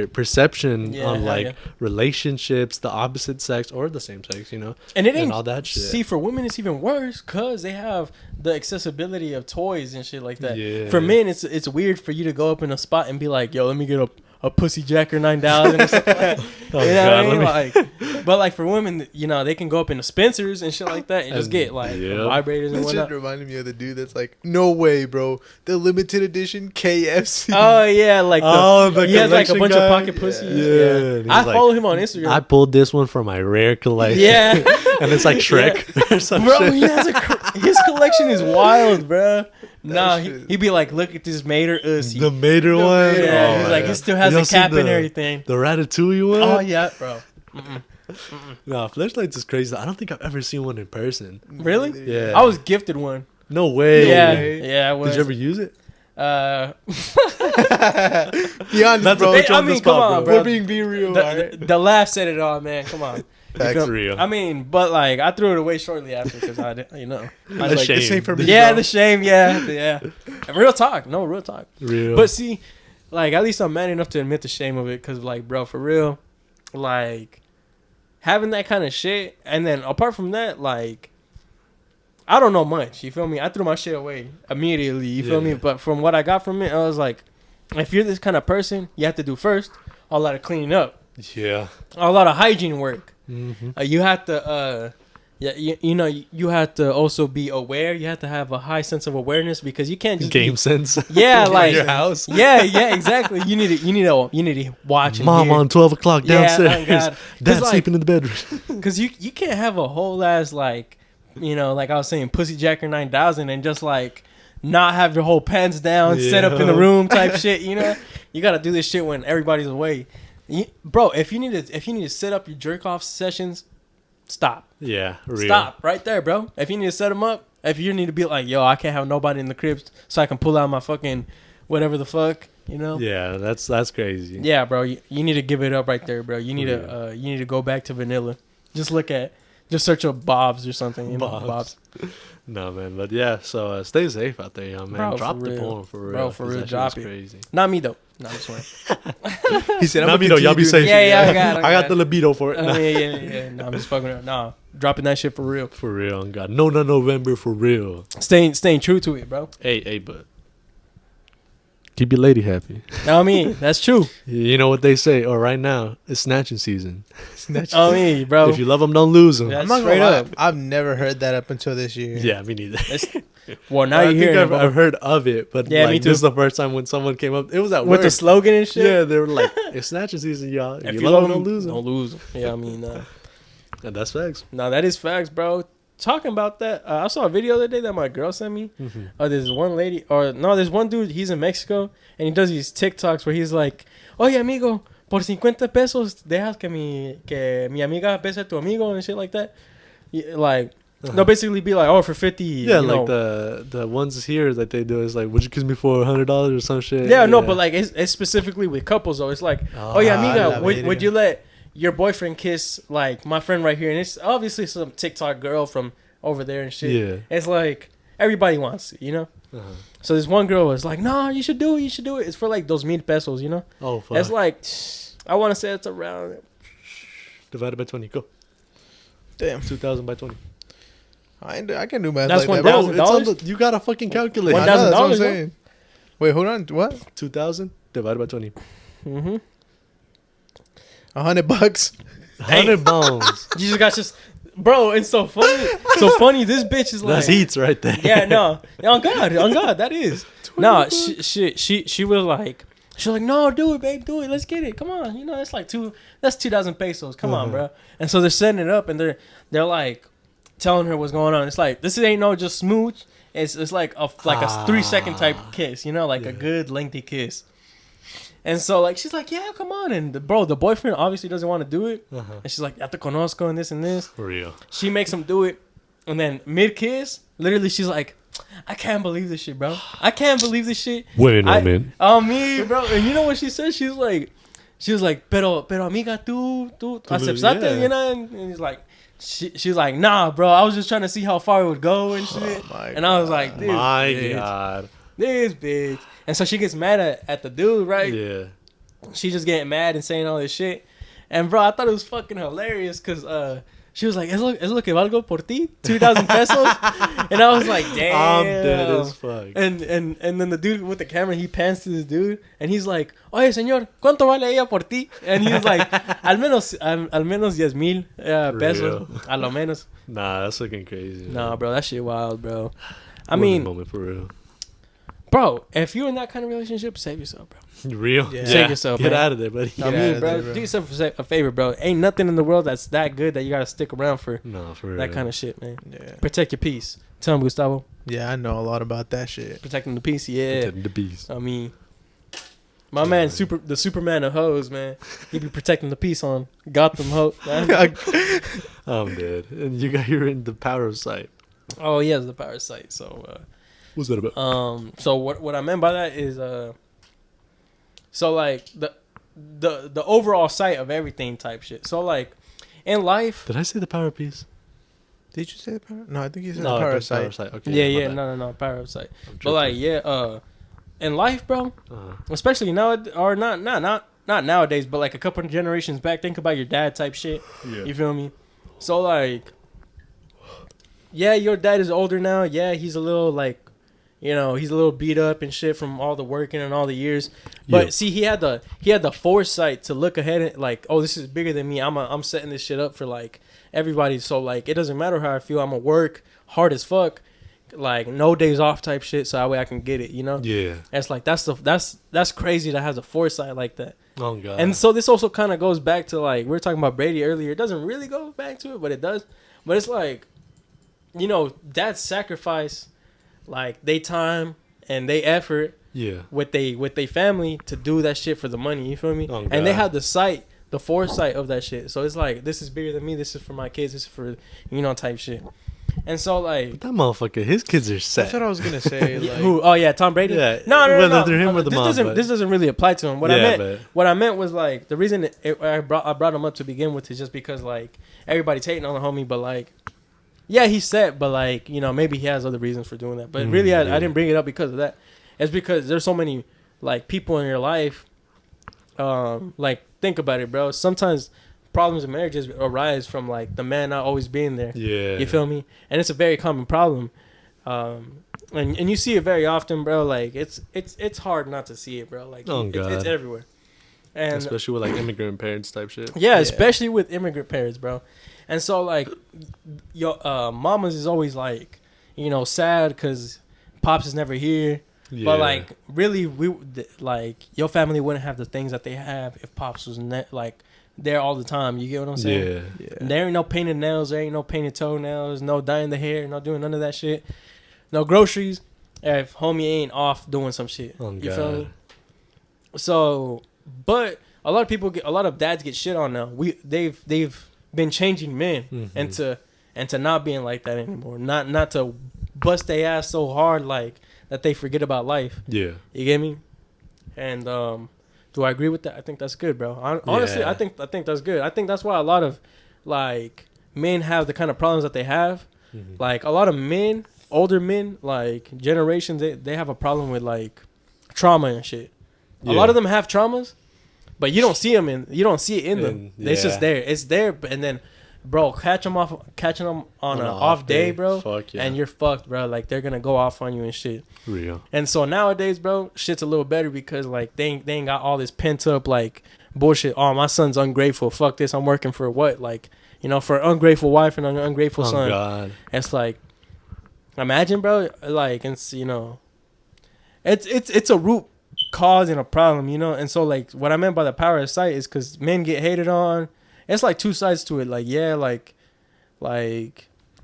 perception Yeah, on hell like yeah. relationships, the opposite sex or the same sex, you know, And it ain't and all that shit. See, for women, it's even worse because they have the accessibility of toys and shit like that. Yeah. For men, it's weird for you to go up in a spot and be like, "Yo, let me get a Pussy Jacker 9000 or something." Like that. Oh, You know God, what I mean? But like for women, you know, they can go up in the Spencers and shit like that and just And- get like yeah. vibrators and That shit whatnot. reminded me of the dude that's like, no way, bro. The limited edition KFC. Oh yeah, like the he has like a collection bunch guy? of pocket pussies. Yeah. Yeah, And he's I like, follow him on Instagram. I pulled this one from my rare collection. Yeah, and it's like Shrek or some bro, shit. he has his collection is wild, bro. Nah, shit- he'd be like, look at this Mater Ussy. The Mater one. Mater. Yeah, Oh, he's like, yeah. it still has Y'all a see cap and the- everything. The Ratatouille one. Oh yeah, bro. No, flashlights is crazy. I don't think I've ever seen one in person. Really? Yeah. I was gifted one. No way. Yeah, way. yeah, I was. Did you ever use it? Be honest, That's bro. a bitch I on the mean, spot, come on, bro. bro. We're being be real. the, alright? the laugh said it all, man. Come on. You Facts. feel- real. I mean, but like, I threw it away shortly after because I, you know, I was The like, shame. This ain't for me. yeah, bro. the shame, yeah. Real talk, no, real talk. Real. But see, like, at least I'm man enough to admit the shame of it, cause like, bro, for real, like, having that kind of shit, and then apart from that, like, I don't know much. You feel me? I threw my shit away immediately. You feel Yeah. me? But from what I got from it, I was like, if you're this kind of person, you have to do first a lot of cleaning up, yeah. a lot of hygiene work. Mm-hmm. You have to, yeah, you know, you have to also be aware. You have to have a high sense of awareness because you can't just Game be, sense. yeah, like your house. yeah, exactly. You need to watch. And Mom hear. on 12 o'clock Yeah, downstairs. thank God. Dad 'Cause, like- sleeping in the bedroom. Because you can't have a whole ass, like, you know, like I was saying, Pussy Jacker 9000 and just, like, not have your whole pants down, set up in the Yeah. room type shit, you know? You got to do this shit when everybody's away. Bro, if you need to set up your jerk-off sessions, stop. Yeah, real. Stop right there, bro. If you need to set them up, if you need to be like, yo, I can't have nobody in the cribs so I can pull out my fucking whatever the fuck, you know? Yeah, that's crazy. Yeah, bro. You need to give it up right there, bro. You need to go back to vanilla. Just look at Just search up Bob's or something. You know, Bob's. No, man, but yeah, so stay safe out there, young man. Bro, Drop for the real. porn for real. Bro, for 'cause real, that shit drop is it. crazy. Not me though. No, I'm just playing. He said, Not me though, y'all be safe. Yeah, I got it. I got the libido for it. Yeah, yeah. No, I'm just fucking around. Nah, dropping that shit for real. For real, on God. No, November for real. Staying true to it, bro. Hey, but keep your lady happy. I mean, that's true. You know what they say? Oh, right now it's snatching season. I mean, bro. If you love them, don't lose them. Yeah. I'm not Straight gonna lie, up. I've never heard that up until this year. Yeah, me neither. Well, now I you're think hearing I've heard of it, but Yeah, me like too. this is the first time when someone came up. It was at with work. the slogan and shit. Yeah, they were like, "It's snatching season, y'all. If If you love them, don't lose them." Don't lose 'em. Yeah, I mean, And that's facts. no, that is facts, bro. Talking about that, I saw a video the other day that my girl sent me. There's one lady, there's one dude. He's in Mexico and he does these TikToks where he's like, "Oye, amigo, por 50 pesos dejas que mi amiga bese a tu amigo," and shit like that. Yeah, like, they'll basically be like, "Oh, for 50." Yeah, you like know. the ones here that they do is like, "Would you kiss me for $100 or some shit?" Yeah, no, but like it's specifically with couples though. It's like, "Oh yeah, amiga, would you let your boyfriend kiss like my friend right here?" And it's obviously some TikTok girl from over there and shit. Yeah. It's like everybody wants it, you know. So this one girl was like, "No, you should do it. You should do it. It's for like those 1,000 pesos, you know." Oh, fuck. It's like, I want to say it's around. Divided by 20. Go. Damn. 2,000 by 20. I can do math That's like that. $1,000. bro. Bro, it's on the, you got a fucking calculator. I know, that's what I'm $1,000, bro. saying. Wait, hold on. What? 2,000 divided by 20. Mm-hmm. $100. 100 bones. You just bro. It's so funny. So funny. This bitch is like, That's eats right there. yeah, no, on God, that is. No, she was like, no, do it, babe, do it, let's get it, come on, you know, it's like that's 2,000 pesos, come on, bro. And so they're setting it up and they're like telling her what's going on. It's like, this ain't no just smooch. It's like a 3-second type kiss, you know, like a good lengthy kiss. And so like she's like, yeah, come on, and the boyfriend obviously doesn't want to do it, and she's like, ya te conozco and this. For real. She makes him do it, and then mid kiss, literally she's like, I can't believe this shit, bro. I can't believe this shit. Women. Me, bro. And you know what she said? She was like, pero amiga, tú aceptaste, yeah. you know? And he's like, she was like, nah, bro. I was just trying to see how far it would go and shit. And I was like, this God. this bitch. And so she gets mad at the dude, right? Yeah. She just getting mad and saying all this shit. And bro, I thought it was fucking hilarious because she was like, es lo que valgo por ti, 2,000 pesos. And I was like, damn. I'm dead as fuck. And then the dude with the camera, he pans to this dude and he's like, oye, señor, ¿cuánto vale ella por ti? And he was like, al menos 10,000 pesos. Real. A lo menos. Nah, that's fucking crazy. Nah, bro, that shit wild, bro. I Women mean, moment for real. bro, if you're in that kind of relationship, save yourself, bro. Real? Yeah. Save yourself, Get man. out of there, buddy. I Get out mean, of bro, there, bro. do yourself a favor, bro. Ain't nothing in the world that's that good that you gotta stick around for No, for real. that kind of shit, man. Yeah. Protect your peace. Tell him, Gustavo. Yeah, I know a lot about that shit. Protecting the peace, yeah. Protecting the beast. I mean, my man, the Superman of hoes, man. He be protecting the peace on Gotham Ho. man. I'm dead. And you're in the power of sight. Oh, he has the parasite. So, What's that about? so what I meant by that is, so like the overall sight of everything type shit. So like in life, Did I say the power of peace? Did you say the power? No, I think you said No, the power the of sight. power of sight. Okay. yeah, my bad. no, power of sight. I'm But like, tripping. yeah, in life, bro, Uh-huh. especially now or not nowadays, but like a couple of generations back, think about your dad type shit. Yeah. You feel me? So like, yeah, your dad is older now. Yeah, he's a little like, you know, he's a little beat up and shit from all the working and all the years. But Yeah. see, he had the foresight to look ahead and like, oh, this is bigger than me. I'm setting this shit up for like everybody. So like, it doesn't matter how I feel. I'm gonna work hard as fuck, like no days off type shit. So that way I can get it. You know? Yeah. It's like that's crazy to have a foresight like that. Oh, God. And so this also kind of goes back to like we were talking about Brady earlier. It doesn't really go back to it, but it does. But it's like, you know, dads sacrifice like they time and they effort Yeah. with they family to do that shit for the money. You feel me? Oh, and they God. have the foresight of that shit. So it's like, this is bigger than me. This is for my kids. This is for, you know, type shit. And so like But that motherfucker, his kids are set. That's what I was gonna say. Like, who? Oh yeah, Tom Brady. Yeah, No. whether they're him or the this mom, doesn't but- this doesn't really apply to him. But What I meant was like the reason I brought him up to begin with is just because like everybody's hating on the homie, but like yeah, he's set, but like you know maybe he has other reasons for doing that. But really, I didn't bring it up because of that. It's because there's so many like people in your life. Like think about it, bro. Sometimes problems in marriages arise from like the man not always being there. Yeah. You feel me? And it's a very common problem. And you see it very often, bro. Like it's hard not to see it, bro. Like Oh, it's God. everywhere. And Especially with like immigrant parents type shit. yeah, especially with immigrant parents, bro. And so like your mamas is always like, you know, sad because pops is never here. Yeah. But like really, like your family wouldn't have the things that they have if pops was like there all the time. You get what I'm saying? Yeah. There ain't no painted nails. There ain't no painted toenails. No dyeing the hair. No doing none of that shit. No groceries. If homie ain't off doing some shit. Oh, You feel God. me? So, but a lot of dads get shit on now. They've been changing men Mhm. into not being like that anymore. Not to bust their ass so hard like that they forget about life. Yeah. You get me? And do I agree with that? I think that's good, bro. Honestly, Yeah. I think that's good. I think that's why a lot of like men have the kind of problems that they have. Mhm. Like a lot of men, older men, like generations, they have a problem with like trauma and shit. A lot of them have traumas, but you don't see them you don't see it in them. It's just there. It's there, and then, bro, catching them on an off day, bro, Fuck yeah. and you're fucked, bro. Like they're gonna go off on you and shit. Real. And so nowadays, bro, shit's a little better because like they ain't got all this pent up like bullshit. Oh, my son's ungrateful. Fuck this. I'm working for what? Like, you know, for an ungrateful wife and an ungrateful son. God. It's like, imagine, bro. Like, it's you know, it's a root cause and a problem, you know. And so like, what I meant by the power of sight is because men get hated on. It's like two sides to it. Like, yeah, like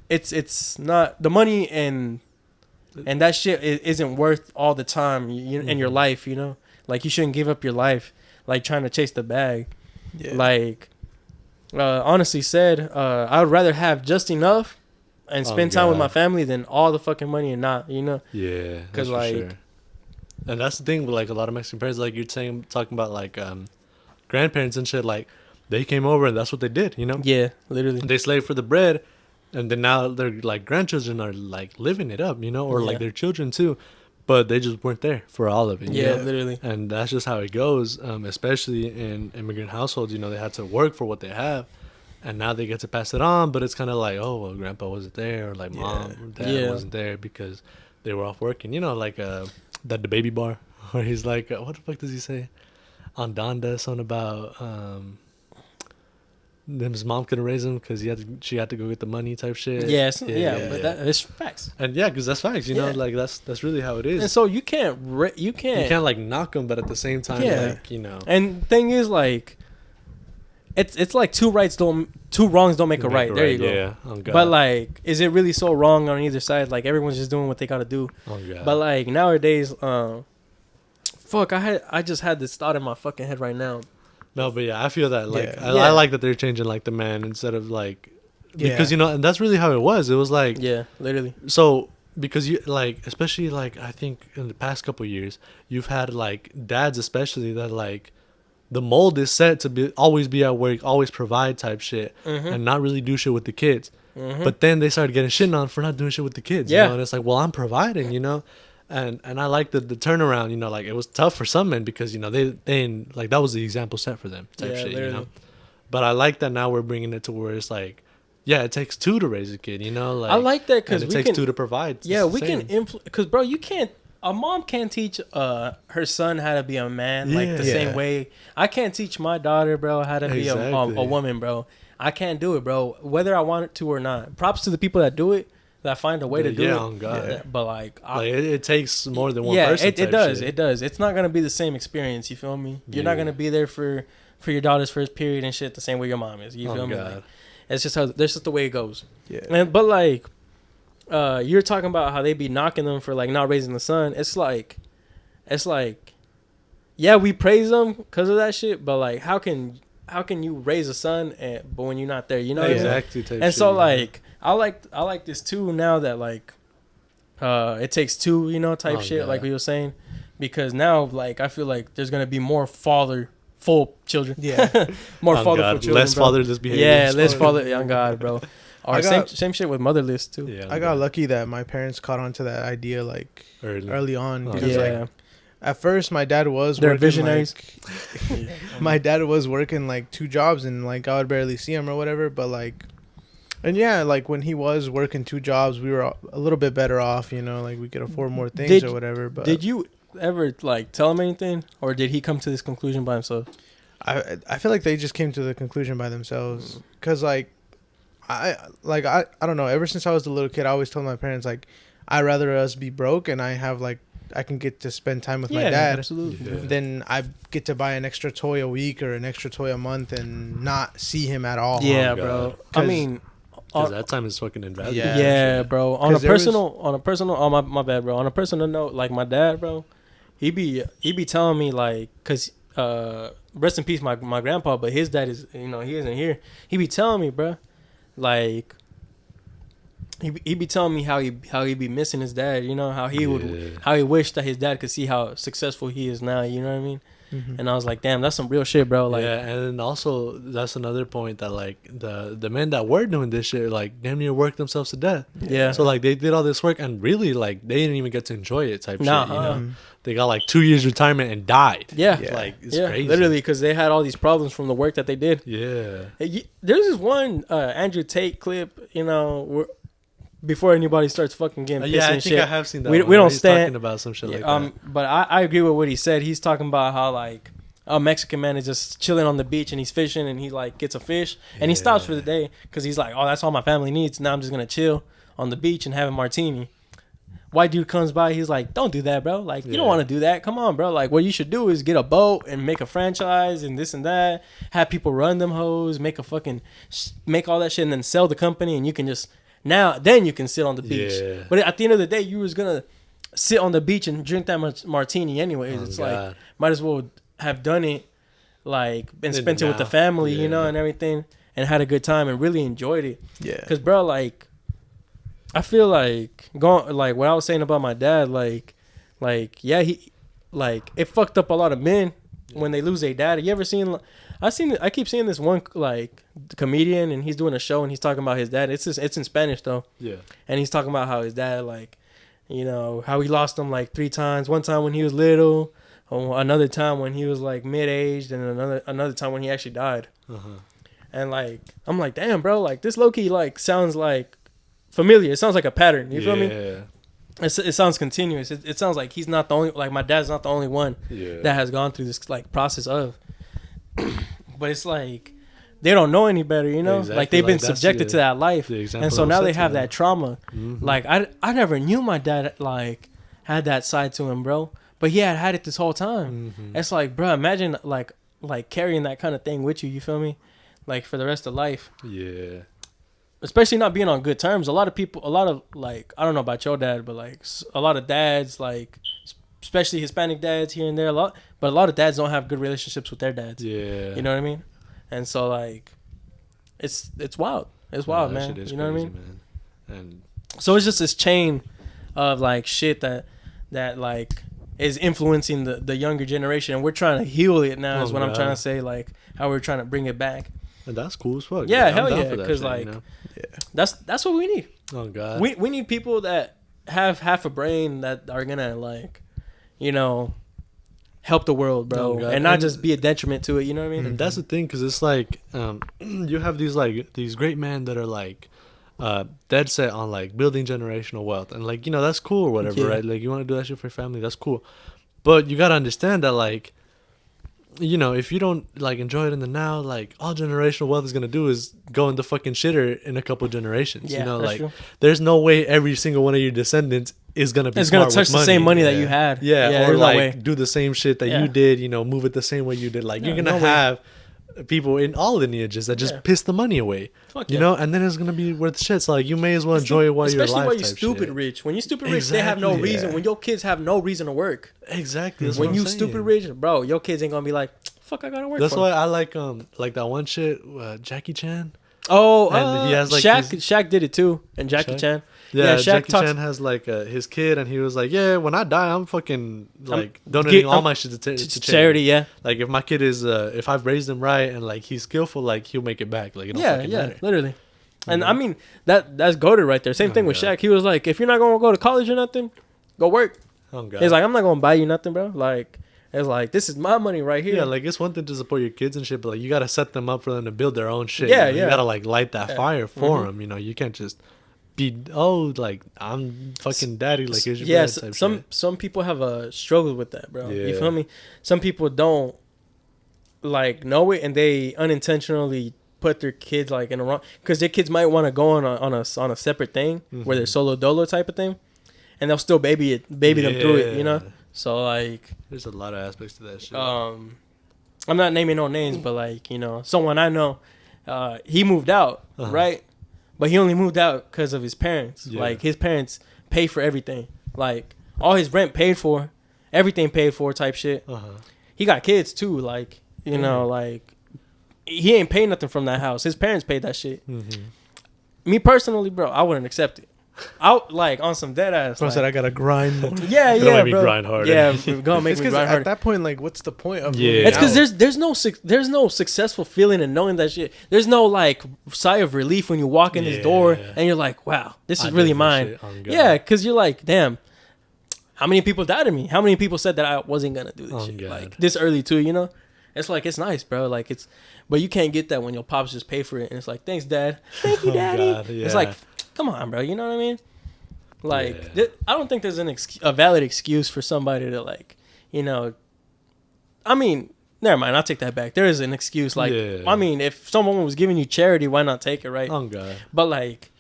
it's not the money and that shit isn't worth all the time in your life, you know. Like you shouldn't give up your life like trying to chase the bag. Yeah. Like honestly said, I would rather have just enough and spend time with my family than all the fucking money and not, you know. Yeah. 'Cause, That's for like- sure. And that's the thing with like a lot of Mexican parents, like you're talking about like grandparents and shit, like they came over and that's what they did, you know. Yeah, literally. They slaved for the bread, and then now their like grandchildren are like living it up, you know, or like Yeah. their children too, but they just weren't there for all of it. you Yeah, know? literally. And that's just how it goes, especially in immigrant households. You know, they had to work for what they have, and now they get to pass it on. But it's kind of like, oh, well, grandpa wasn't there, or like mom or dad Yeah. wasn't there because they were off working. You know, like the baby bar, where he's like, what the fuck does he say? On Donda, something about his mom couldn't raise him because she had to go get the money type shit. Yes, yeah, but that it's facts. And yeah, because that's facts. You know, Yeah. like that's really how it is. And so you can't You can't like knock them, but at the same time, Yeah. like, you know, And thing is, like, it's like two wrongs don't make a right. There you go. Yeah. Oh, God. But like, is it really so wrong on either side? Like everyone's just doing what they gotta do. Oh, God. But like nowadays, fuck, I just had this thought in my fucking head right now. No, but yeah, I feel that like Yeah. I like that they're changing like the man instead of like because Yeah. you know, and that's really how it was. It was like Yeah, literally. so because you like especially like I think in the past couple of years you've had like dads especially that like the mold is set to be always be at work, always provide type shit, and not really do shit with the kids. But then they started getting shit on for not doing shit with the kids. Yeah. You know? And it's like, well, I'm providing, you know. And I like the turnaround, you know, like it was tough for some men because, you know, they like that was the example set for them type Yeah, shit, you literally. know. But I like that now we're bringing it to where it's like, yeah, it takes two to raise a kid, you know. Like I like that and because it we takes can. two to provide. It's Yeah, the we same. can influence. Because bro, you can't. A mom can't teach her son how to be a man like the Yeah. same way. I can't teach my daughter, bro, how to be a Exactly. woman, bro. I can't do it, bro. Whether I want it to or not. Props to the people that do it, that find a way to do Yeah, it. on God. Yeah, but like, Like it takes more than one yeah, person. it type does. shit. It does. It's not gonna be the same experience. You feel me? You're not Yeah. gonna be there for your daughter's first period and shit the same way your mom is. You Oh, feel me? God. Like, it's just how. That's just the way it goes. Yeah. And but like, you're talking about how they be knocking them for like not raising the son. It's like, yeah, we praise them because of that shit. But like, how can you raise a son but when you're not there? You know what I mean? Exactly. type And so shit, like I like this too now that like it takes two, you know, type shit, like we were saying, because now like I feel like there's gonna be more fatherful children. Yeah. More fatherful children. Less bro. fatherless behavior. Yeah, less father. On God, bro. Or I got- same shit with motherless too. Yeah, I got lucky that my parents caught on to that idea like early on. Oh, Because Yeah, like at first my dad was they're working, visionaries. like, my dad was working like 2 jobs and like I would barely see him or whatever. But like, and yeah, like when he was working 2 jobs, we were a little bit better off. You know, like we could afford more things or whatever. But Did you ever like tell him anything, or did he come to this conclusion by himself? I feel like they just came to the conclusion by themselves. Cause like I don't know. Ever since I was a little kid, I always told my parents like I'd rather us be broke and I have like I can get to spend time with my dad. Absolutely. Yeah. Then I get to buy an extra toy a week or an extra toy a month and not see him at all. Yeah, Oh, bro. God. I mean, Because that time is fucking invaluable. yeah, bro. On a 'Cause there was- personal. Oh my bad, bro. On a personal note, like my dad, bro, he be telling me like, cause rest in peace, my grandpa, but his dad is, you know, he isn't here. He be telling me, bro, like. He be telling me how he be missing his dad, you know, how he wished that his dad could see how successful he is now, you know what I mean? Mhm. And I was like, damn, that's some real shit, bro. Like, yeah, and also that's another point that like the men that were doing this shit like damn near worked themselves to death. yeah. So like they did all this work and really like they didn't even get to enjoy it type Nah, shit. You know, Mhm. they got like 2 years retirement and died. Yeah. Yeah. Like it's yeah, crazy. literally, because they had all these problems from the work that they did. Yeah. There's this one Andrew Tate clip, you know, before anybody starts fucking getting pissed Yeah, I and think shit. I have seen that. We one don't where he's stand- talking about some shit like that. But I agree with what he said. He's talking about how like a Mexican man is just chilling on the beach and he's fishing and he like gets a fish and he stops for the day because he's like, oh, that's all my family needs. Now I'm just gonna chill on the beach and have a martini. White dude comes by, he's like, don't do that, bro. Like, you don't want to do that. Come on, bro. Like, what you should do is get a boat and make a franchise and this and that. Have people run them hoes, make all that shit and then sell the company and you can just, then you can sit on the beach. Yeah. But at the end of the day, you was going to sit on the beach and drink that much martini anyways. Oh, it's God. like, might as well have done it, like, and In spent the it with the now. family, you Yeah. know, and everything and had a good time and really enjoyed it. Yeah. Because, bro, like, I feel like going like what I was saying about my dad, like yeah, he like it fucked up a lot of men when they lose their dad. You ever seen? I keep seeing this one like comedian and he's doing a show and he's talking about his dad. It's in Spanish though, Yeah. and he's talking about how his dad like, you know, how he lost him like 3 times. One time when he was little, another time when he was like mid-aged, and another time when he actually died. Uh-huh. And like I'm like, damn, bro, like this low key like sounds like familiar. It sounds like a pattern. You feel me? It sounds continuous. It sounds like he's not the only, like my dad's not the only one Yeah. that has gone through this like process of. But it's like they don't know any better, you know. Exactly. Like they've been Like, that's subjected to that life, the example and so I was now they set to have them. that trauma. Mhm. Like I never knew my dad like had that side to him, bro. But he had it this whole time. Mhm. It's like, bro, imagine like carrying that kind of thing with you. You feel me? Like for the rest of life. Yeah. Especially not being on good terms. A lot of like, I don't know about your dad, but like a lot of dads, like especially Hispanic dads here and there, but a lot of dads don't have good relationships with their dads. Yeah. You know what I mean? And so like, it's wild. It's wild, man. You know what I mean? Man. And So it's just this chain of like shit that like is influencing the younger generation, and we're trying to heal it now. Is what I'm trying to say. Like how we're trying to bring it back. that's cool as fuck. Yeah, I'm hell down yeah, for that 'cause, shit, like, you know? That's what we need. Oh God. We need people that have half a brain that are gonna like, you know, help the world, bro, Oh, God. and not And- just be a detriment to it. You know what I mean? And that's the thing, because it's like you have these great men that are like dead set on like building generational wealth, and like, you know, that's cool or whatever, Yeah. right? Like you want to do that shit for your family, that's cool, but you gotta understand that, like, you know, if you don't like enjoy it in the now, like all generational wealth is gonna do is go in the fucking shitter in a couple generations. Yeah, you know, that's like true. there's no way every single one of your descendants is gonna be It's gonna smart touch with the same money that Yeah. you had. Yeah, or there's no like way. do the same shit that Yeah. you did, you know, move it the same way you did. Like Yeah, you're gonna no way. have people in all lineages that just Yeah. piss the money away. Fuck You yeah. know, and then it's gonna be worth shit. So like you may as well enjoy it while you're Especially alive. when you're type stupid shit. rich. When you're stupid rich, they have no Exactly, reason. yeah. When your kids have no reason to work. Exactly. That's When what you I'm stupid saying. rich, bro, your kids ain't gonna be like, fuck, I gotta work. That's for why it." I like that one shit, Jackie Chan. Oh, And he has, like, Shaq did it too, and Jackie Shaq? Chan. Yeah, Shaq Jackie talks- Chan has like his kid, and he was like, "Yeah, when I die, I'm fucking like donating all my shit to charity. Yeah, Like if my kid is, if I've raised him right and like he's skillful, like he'll make it back. Like it don't fucking matter. literally. And I mean that's goated right there. Same thing with Shaq. He was like, if you're not gonna go to college or nothing, go work. Oh God. He's like, I'm not gonna buy you nothing, bro. Like, it's like, this is my money right here. Yeah, like it's one thing to support your kids and shit, but like you gotta set them up for them to build their own shit. Yeah, you know? yeah. You gotta like light that fire for them. You know, you can't just be like I'm fucking daddy. Like here's your bread type shit. Some people have a struggle with that, bro. You Yeah. feel me? Some people don't like know it, and they unintentionally put their kids like in a wrong, because their kids might want to go on a separate thing where they're solo dolo type of thing, and they'll still baby them through it, you know. So like, there's a lot of aspects to that shit. I'm not naming no names, but like, you know, someone I know, he moved out, right? But he only moved out because of his parents. Yeah. Like his parents pay for everything, like all his rent paid for, everything paid for type shit. He got kids too, like, you know, like he ain't paying nothing from that house. His parents paid that shit. Me personally, bro, I wouldn't accept it. Out like on some dead ass. Bro Like, said I gotta grind more. yeah, Gonna make me bro. grind harder. Yeah, gonna make It's me because grind at harder. that point, like, what's the point of? Yeah. moving It's because out? there's no successful feeling in knowing that shit. There's no like sigh of relief when you walk in this door and you're like, wow, this is I really did that mine. shit on God. Yeah, because you're like, damn, how many people doubted me? How many people said that I wasn't gonna do this On shit God. like this early too? You know, it's like, it's nice, bro. Like but you can't get that when your pops just pay for it and it's like, thanks, dad. Thank you, daddy. God, It's yeah. like, come on, bro. You know what I mean? Like, Yeah. I don't think there's a valid excuse for somebody to, like, you know, I mean, never mind. I'll take that back. There is an excuse. Like, Yeah. I mean, if someone was giving you charity, why not take it, right? Oh God. But, like,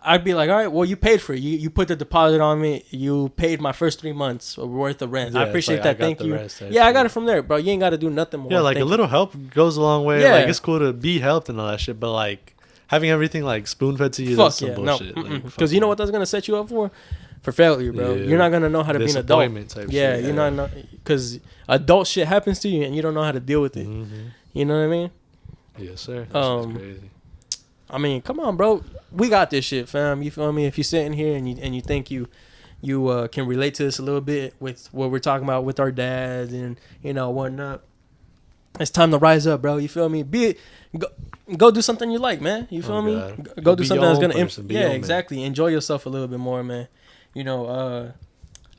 I'd be like, all right, well, you paid for it. You put the deposit on me. You paid my first 3 months worth of rent. Yeah, I it's appreciate like, I that. got Thank the you. rest, type Yeah, I shit. got it from there, bro. You ain't got to do nothing more. Yeah, like a Thank little help goes a long way. Yeah. Like it's cool to be helped and all that shit, but like having everything like spoon fed to you, Fuck that's some yeah, no. bullshit. Like, Because fuck you know no. what that's gonna set you up for? For failure, bro. Yeah. You're not gonna know how to be an adult. Disappointment type Yeah, shit, you're yeah. not because adult shit happens to you and you don't know how to deal with it. You know what I mean? Yes, sir. That's crazy. I mean, come on, bro. We got this shit, fam. You feel me? If you're sitting here and you think you can relate to this a little bit with what we're talking about with our dads and, you know, whatnot, it's time to rise up, bro. You feel me? Go do something you like, man. You feel Oh, me? God. Go do Be something your that's own gonna person. Be your yeah, own man. exactly. Enjoy yourself a little bit more, man. You know,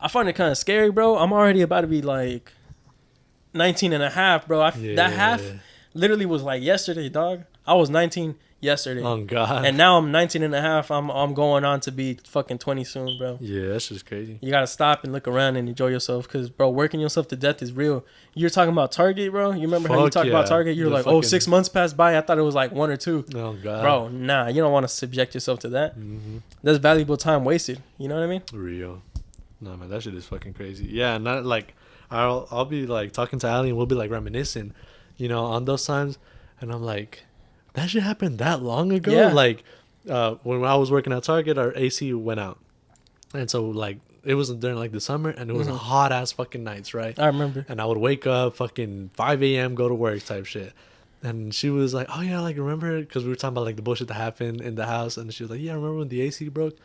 I find it kind of scary, bro. I'm already about to be like 19 and a half, bro. That half literally was like yesterday, dog. I was 19 yesterday. Oh God. And now I'm 19 and a half. I'm going on to be fucking 20 soon, bro. Yeah, that's just crazy. You got to stop and look around and enjoy yourself because, bro, working yourself to death is real. You're talking about Target, bro. You remember how you Fuck talked about yeah. Target? You're The like, fucking- 6 months passed by. I thought it was like 1 or 2. Oh God. Bro, nah, you don't want to subject yourself to that. That's valuable time wasted. You know what I mean? Real. No man, that shit is fucking crazy. Yeah, and that, like I'll be like talking to Ali and we'll be like reminiscing, you know, on those times, and I'm like, that shit happened that long ago. Yeah. Like, when I was working at Target, our AC went out, and so like it was during like the summer, and it was hot ass fucking nights, right? I remember. And I would wake up fucking 5 a.m. go to work type shit. And she was like, oh yeah, like remember, because we were talking about like the bullshit that happened in the house, and she was like, yeah, remember when the AC broke?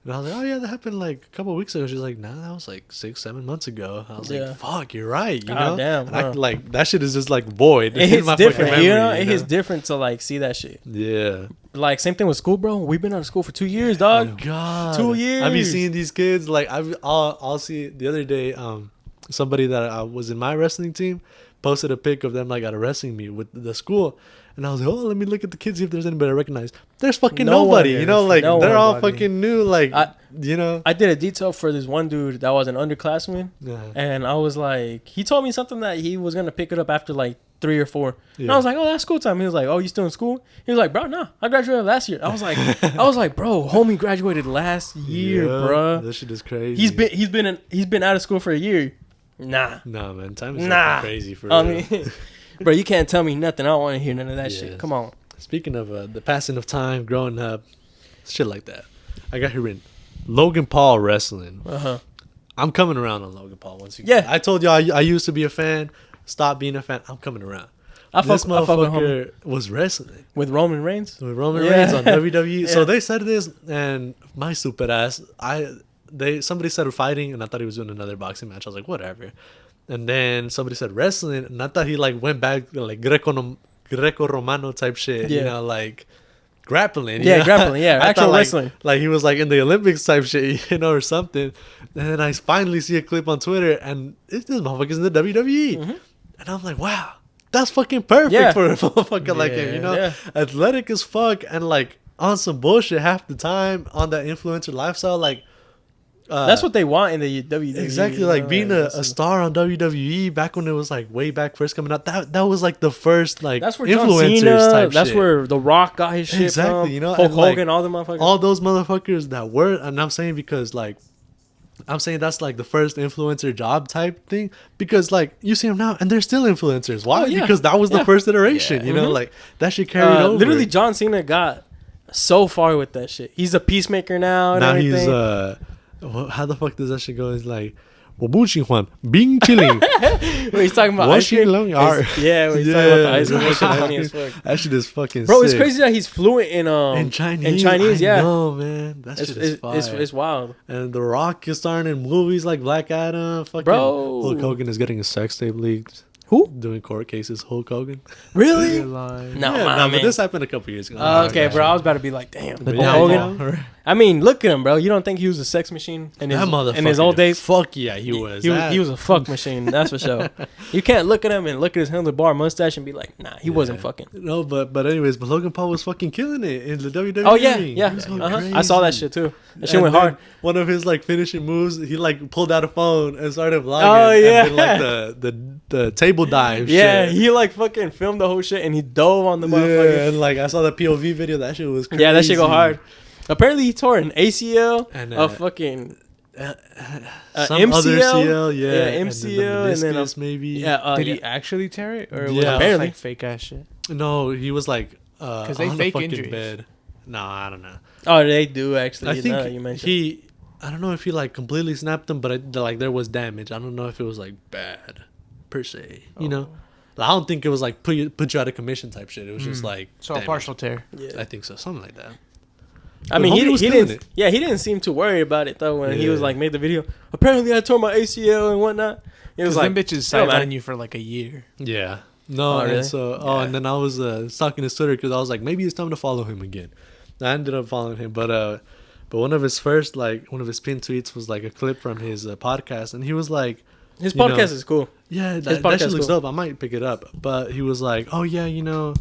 And I was like, oh yeah, that happened like a couple of weeks ago. She's like, nah, that was like 6-7 months ago. I was like, fuck, you're right, you know? Damn, and I, like that shit is just like void. It in hits my fucking different, memory, you know? It hits different to like see that shit. Yeah. Like same thing with school, bro. We've been out of school for 2 years, dog. Oh God. 2 years. I be seeing these kids like I'll see the other day. Somebody that was in my wrestling team posted a pic of them like at a wrestling meet with the school. And I was like, oh, let me look at the kids, see if there's anybody I recognize. There's fucking No one nobody, is. you know? Like, No they're all nobody. fucking new, like, you know? I did a detail for this one dude that was an underclassman. Yeah. And I was like, he told me something that he was going to pick it up after like 3 or 4. And Yeah. I was like, oh, that's school time. He was like, oh, you still in school? He was like, bro, nah, I graduated last year. I was like, bro, homie graduated last year, bruh. That shit is crazy. He's been out of school for a year. Nah. Nah, man. Time is Nah. fucking crazy for I real. mean, bro, you can't tell me nothing. I don't want to hear none of that Yes. shit. Come on. Speaking of the passing of time, growing up, shit like that. I got here written Logan Paul wrestling. Uh-huh. I'm coming around on Logan Paul once again. Yeah. I told y'all I used to be a fan. Stop being a fan. I'm coming around. this fuck with homie. motherfucker was wrestling With Roman Reigns. with Roman Yeah. Reigns on WWE. Yeah. So they said this, and my stupid ass, somebody said fighting, and I thought he was doing another boxing match. I was like, whatever. And then somebody said wrestling, and I thought he like went back to like Greco-Romano type shit. You Yeah. know, like grappling. Yeah, you know? grappling. Yeah, I actual thought, like, wrestling. Like he was like in the Olympics type shit, you know, or something. And then I finally see a clip on Twitter, and this motherfucker's in the WWE, and I'm like, wow, that's fucking perfect Yeah. for a motherfucker like him, you know, Yeah. athletic as fuck, and like on some bullshit half the time on that influencer lifestyle, like. That's what they want in the WWE. Exactly, you like know, being a star on WWE back when it was like way back first coming out. That was like the first like That's where John influencers Cena, type that's shit. where The Rock got his shit Exactly, from. you know, Hulk and, like, Hogan, all the motherfuckers. all those motherfuckers that were, and I'm saying because like I'm saying that's like the first influencer job type thing, because like you see them now and they're still influencers. Why? Oh, yeah. Because that was the Yeah. first iteration. Yeah. You know, like that shit carried over. Literally, John Cena got so far with that shit. He's a peacemaker now and now everything. he's how the fuck does that shit go? It's like, "Wabuchi Juan, Bing chilling." When he's talking about ice Washing cream. long Yeah, when he's talking about the ice cream. That shit funny as fuck. That shit is fucking Bro, it's sick. crazy that he's fluent in Chinese. In Chinese, yeah. No, man. That It's, shit is fire. it's wild. And The Rock is starring in movies like Black Adam. Fucking Bro. Hulk Hogan is getting a sex tape leaked. Who? Doing court cases. Hulk Hogan. Really? You're lying. No, Yeah, man. but this happened a couple years ago. Okay, bro. I was about to be like, damn. The But Hulk yeah, Hogan. yeah. I mean, look at him, bro. You don't think he was a sex machine in his, That motherfucker. in his old days? Fuck yeah, he was. He was a fuck machine, that's for sure. You can't look at him and look at his handlebar mustache and be like, nah, he wasn't fucking. No, but anyways, but Logan Paul was fucking killing it in the WWE. Oh yeah, He yeah. was going I saw that crazy. shit too. That shit And went then hard. One of his like finishing moves, he like pulled out a phone and started vlogging. Oh, yeah. And then, like the table dive. Yeah, shit. he like fucking filmed the whole shit and he dove on the Yeah, motherfucker. and like I saw the POV video. That shit was crazy. Yeah, that shit go hard. Apparently he tore an ACL, And, a fucking Some MCL, other CL, yeah, MCL, and then meniscus, maybe. yeah. Did yeah. he actually tear it, or was Yeah. it Apparently. like fake ass shit? No, he was like Because they on fake the fucking injuries. bed. No, I don't know. Oh, they do actually. I now think that you mentioned. he. I don't know if he like completely snapped them, but like there was damage. I don't know if it was like bad, per se. You know, I don't think it was like put you out of commission type shit. It was just like So a damage. partial tear. Yeah. I think so, something like that. I mean, homie was he killing didn't. it. Yeah, he didn't seem too worried about it though when he was Yeah. like made the video. Apparently, I tore my ACL and whatnot. It was Because like them bitches "Yo, man." sidelining you for like a year. Yeah. No, Oh, really? and so and then I was stalking his Twitter because I was like, maybe it's time to follow him again. I ended up following him, but one of his first one of his pinned tweets was like a clip from his podcast, and he was like, His you know, podcast is cool. yeah, His that podcast shit looks cool. dope. I might pick it up, but he was like, oh yeah, you know,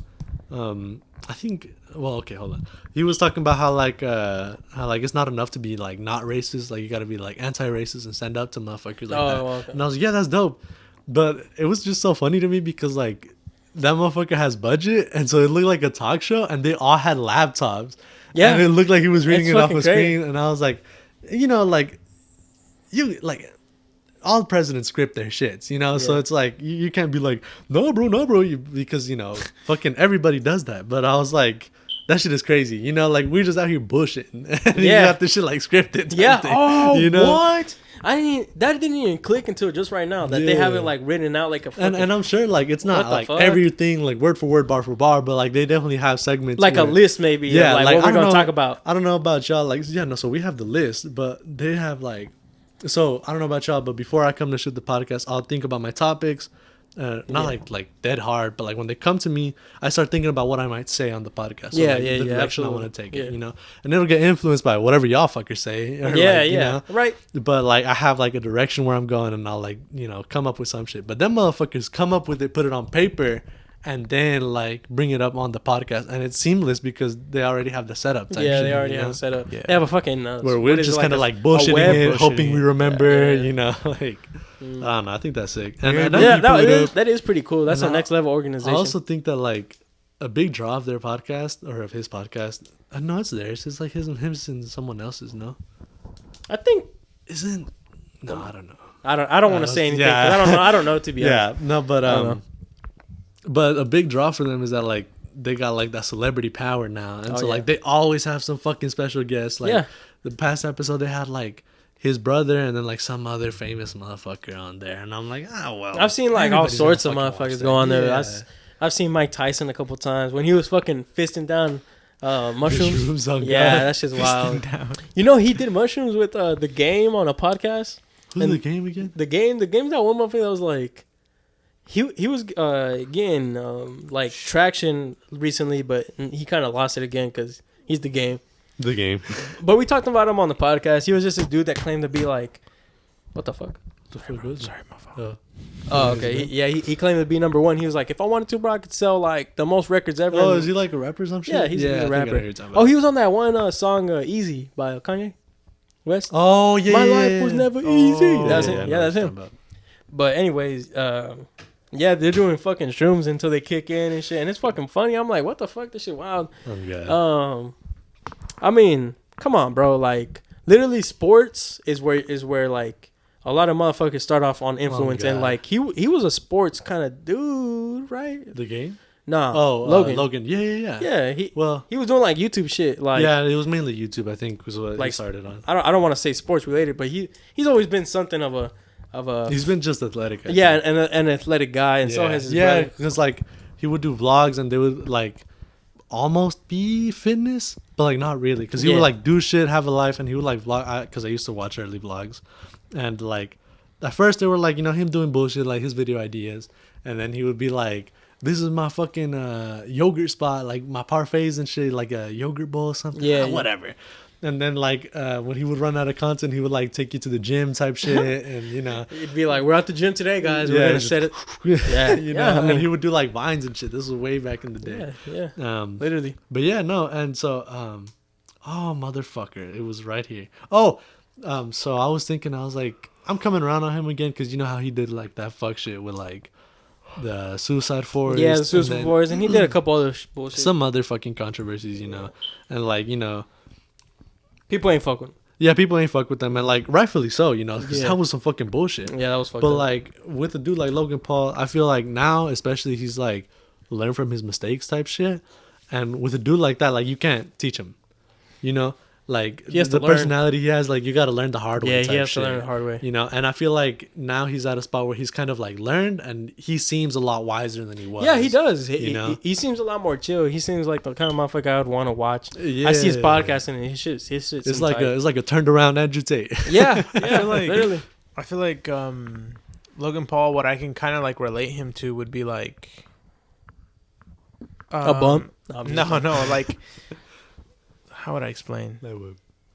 I think. Well, okay, hold on. He was talking about how it's not enough to be like not racist. Like you got to be like anti-racist and stand up to motherfuckers like that. Well, okay. And I was like, yeah, that's dope. But it was just so funny to me because like that motherfucker has budget, and so it looked like a talk show, and they all had laptops. Yeah. And it looked like he was reading It's it off fucking a screen, and I was like, you know, like you like. All presidents script their shits, you know, so Yeah. it's like you can't be like, no, bro, because you know, fucking everybody does that. But I was like, that shit is crazy, you know, like we're just out here bullshitting, and you Yeah. got this shit like scripted. type Yeah. thing, Oh, you know? what? That didn't even click until just right now that they have it Yeah. like written out like a fucking, And I'm sure like it's not What the like fuck? everything like word for word, bar for bar, but like they definitely have segments like a where- list maybe. Yeah, of, like like, what I we're don't gonna know- talk about. I don't know about y'all, like yeah, no. So we have the list, but they have like, so I don't know about y'all, but before I come to shoot the podcast, I'll think about my topics, not Yeah. like dead hard, but like when they come to me, I start thinking about what I might say on the podcast. So, Yeah, like, yeah, the yeah, direction absolutely. I want to take Yeah. it, you know, and it'll get influenced by whatever y'all fuckers say. Or Yeah, like, you yeah, know? right. But like I have like a direction where I'm going, and I'll like come up with some shit. But them motherfuckers come up with it, put it on paper, and then like bring it up on the podcast, and it's seamless because they already have the setup. Type Yeah, shit, they already you have know? it set up. Yeah. They have a fucking Where what we're is it, just kind of a- like a bullshitting web? it, bullshitting hoping we it. remember. Yeah. You know, like I don't know. I think that's sick. And, Yeah, and then Yeah, you pull it up. that is pretty cool. That's And a next level organization. I also think that like a big draw of their podcast or of his podcast. I know it's theirs. It's like his and someone else's. No, I think isn't. No, I don't know. I don't want to say anything. yeah. 'Cause I don't know to be honest. Yeah, no, but I don't know. but a big draw for them is that like they got like that celebrity power now, and Oh, so yeah. like they always have some fucking special guests. Like Yeah. the past episode, they had like his brother and then like some other famous motherfucker on there, and I'm like, oh well. I've seen like all everybody's sorts of gonna fucking watch motherfuckers that. go on there. Yeah. I've seen Mike Tyson a couple times when he was fucking fisting down mushrooms. Oh, Yeah, God. that's just wild. Down. You know, he did mushrooms with the game on a podcast. Who's And the game again? The game's that one motherfucker that was like, he was getting like traction recently, but he kind of lost it again because he's the game. The game. But we talked about him on the podcast. He was just a dude that claimed to be like, what the fuck? The fuck was it? Sorry, my fault. Oh, okay. He claimed to be number one. He was like, if I wanted to, bro, I could sell like the most records ever. Oh, is he like a rapper or some shit? Yeah, he's I a think I know rapper. what you're talking Oh, about. he was on that one song, Easy by Kanye West. Oh, yeah. My yeah, life yeah. was never Oh, easy. That's yeah, him. I know Yeah, what that's you're him. talking about. But anyways, yeah, they're doing fucking shrooms until they kick in and shit, and it's fucking funny. I'm like, what the fuck? This shit wild. Oh, God. I mean, come on, bro. Like, literally, sports is where like a lot of motherfuckers start off on influence, and God. like he was a sports kind of dude, right? The game? Nah. Oh, Logan. Logan. Yeah, yeah, yeah. Yeah, he Well, was doing like YouTube shit. Like, yeah, it was mainly YouTube, I think, was what he Like, started on. I don't want to say sports related, but he's always been something of a He's been just athletic. I yeah, think. an athletic guy, and so has his yeah, brother. because like he would do vlogs and they would like almost be fitness, but like not really, because he Yeah. would like do shit, have a life, and he would like vlog. Because I used to watch early vlogs, and like at first they were like, you know, him doing bullshit, like his video ideas, and then he would be like, this is my fucking yogurt spot, like my parfaits and shit, like a yogurt bowl or something. Yeah, Ah, yeah. whatever. And then like when he would run out of content, he would like take you to the gym type shit, and you know, It'd be like, we're at the gym today, guys. Yeah, We're gonna just- set it. Yeah, you know, yeah, I and mean- he would do like vines and shit. This was way back in the day. Yeah, yeah, literally. But yeah, no, and so oh motherfucker, it was right here. Oh, so I was thinking, I was like, I'm coming around on him again because you know how he did like that fuck shit with like the Suicide Forest. Yeah, the and Suicide then Forest, and he did a couple other bullshit. some other fucking controversies, you know, and like you know, People ain't fucking. yeah, people ain't fuck with them, and like rightfully so, you know, because Yeah. that was some fucking bullshit. Yeah, that was fucked But up. like with a dude like Logan Paul, I feel like now, especially, he's like learn from his mistakes type shit. And with a dude like that, like you can't teach him, you know, like He has the to learn. personality he has, like you got to learn the hard way. Yeah, type he has shit, to learn the hard way. you know. And I feel like now he's at a spot where he's kind of like learned, and he seems a lot wiser than he was. Yeah, he does. You know? He seems a lot more chill. He seems like the kind of motherfucker I would want to watch. Yeah, I see his podcast and his shit's It's like a turned around Andrew Tate. yeah, yeah, feel like- literally. I feel like Logan Paul, what I can kind of like relate him to would be like A bump? I'm just- No, like how would I explain?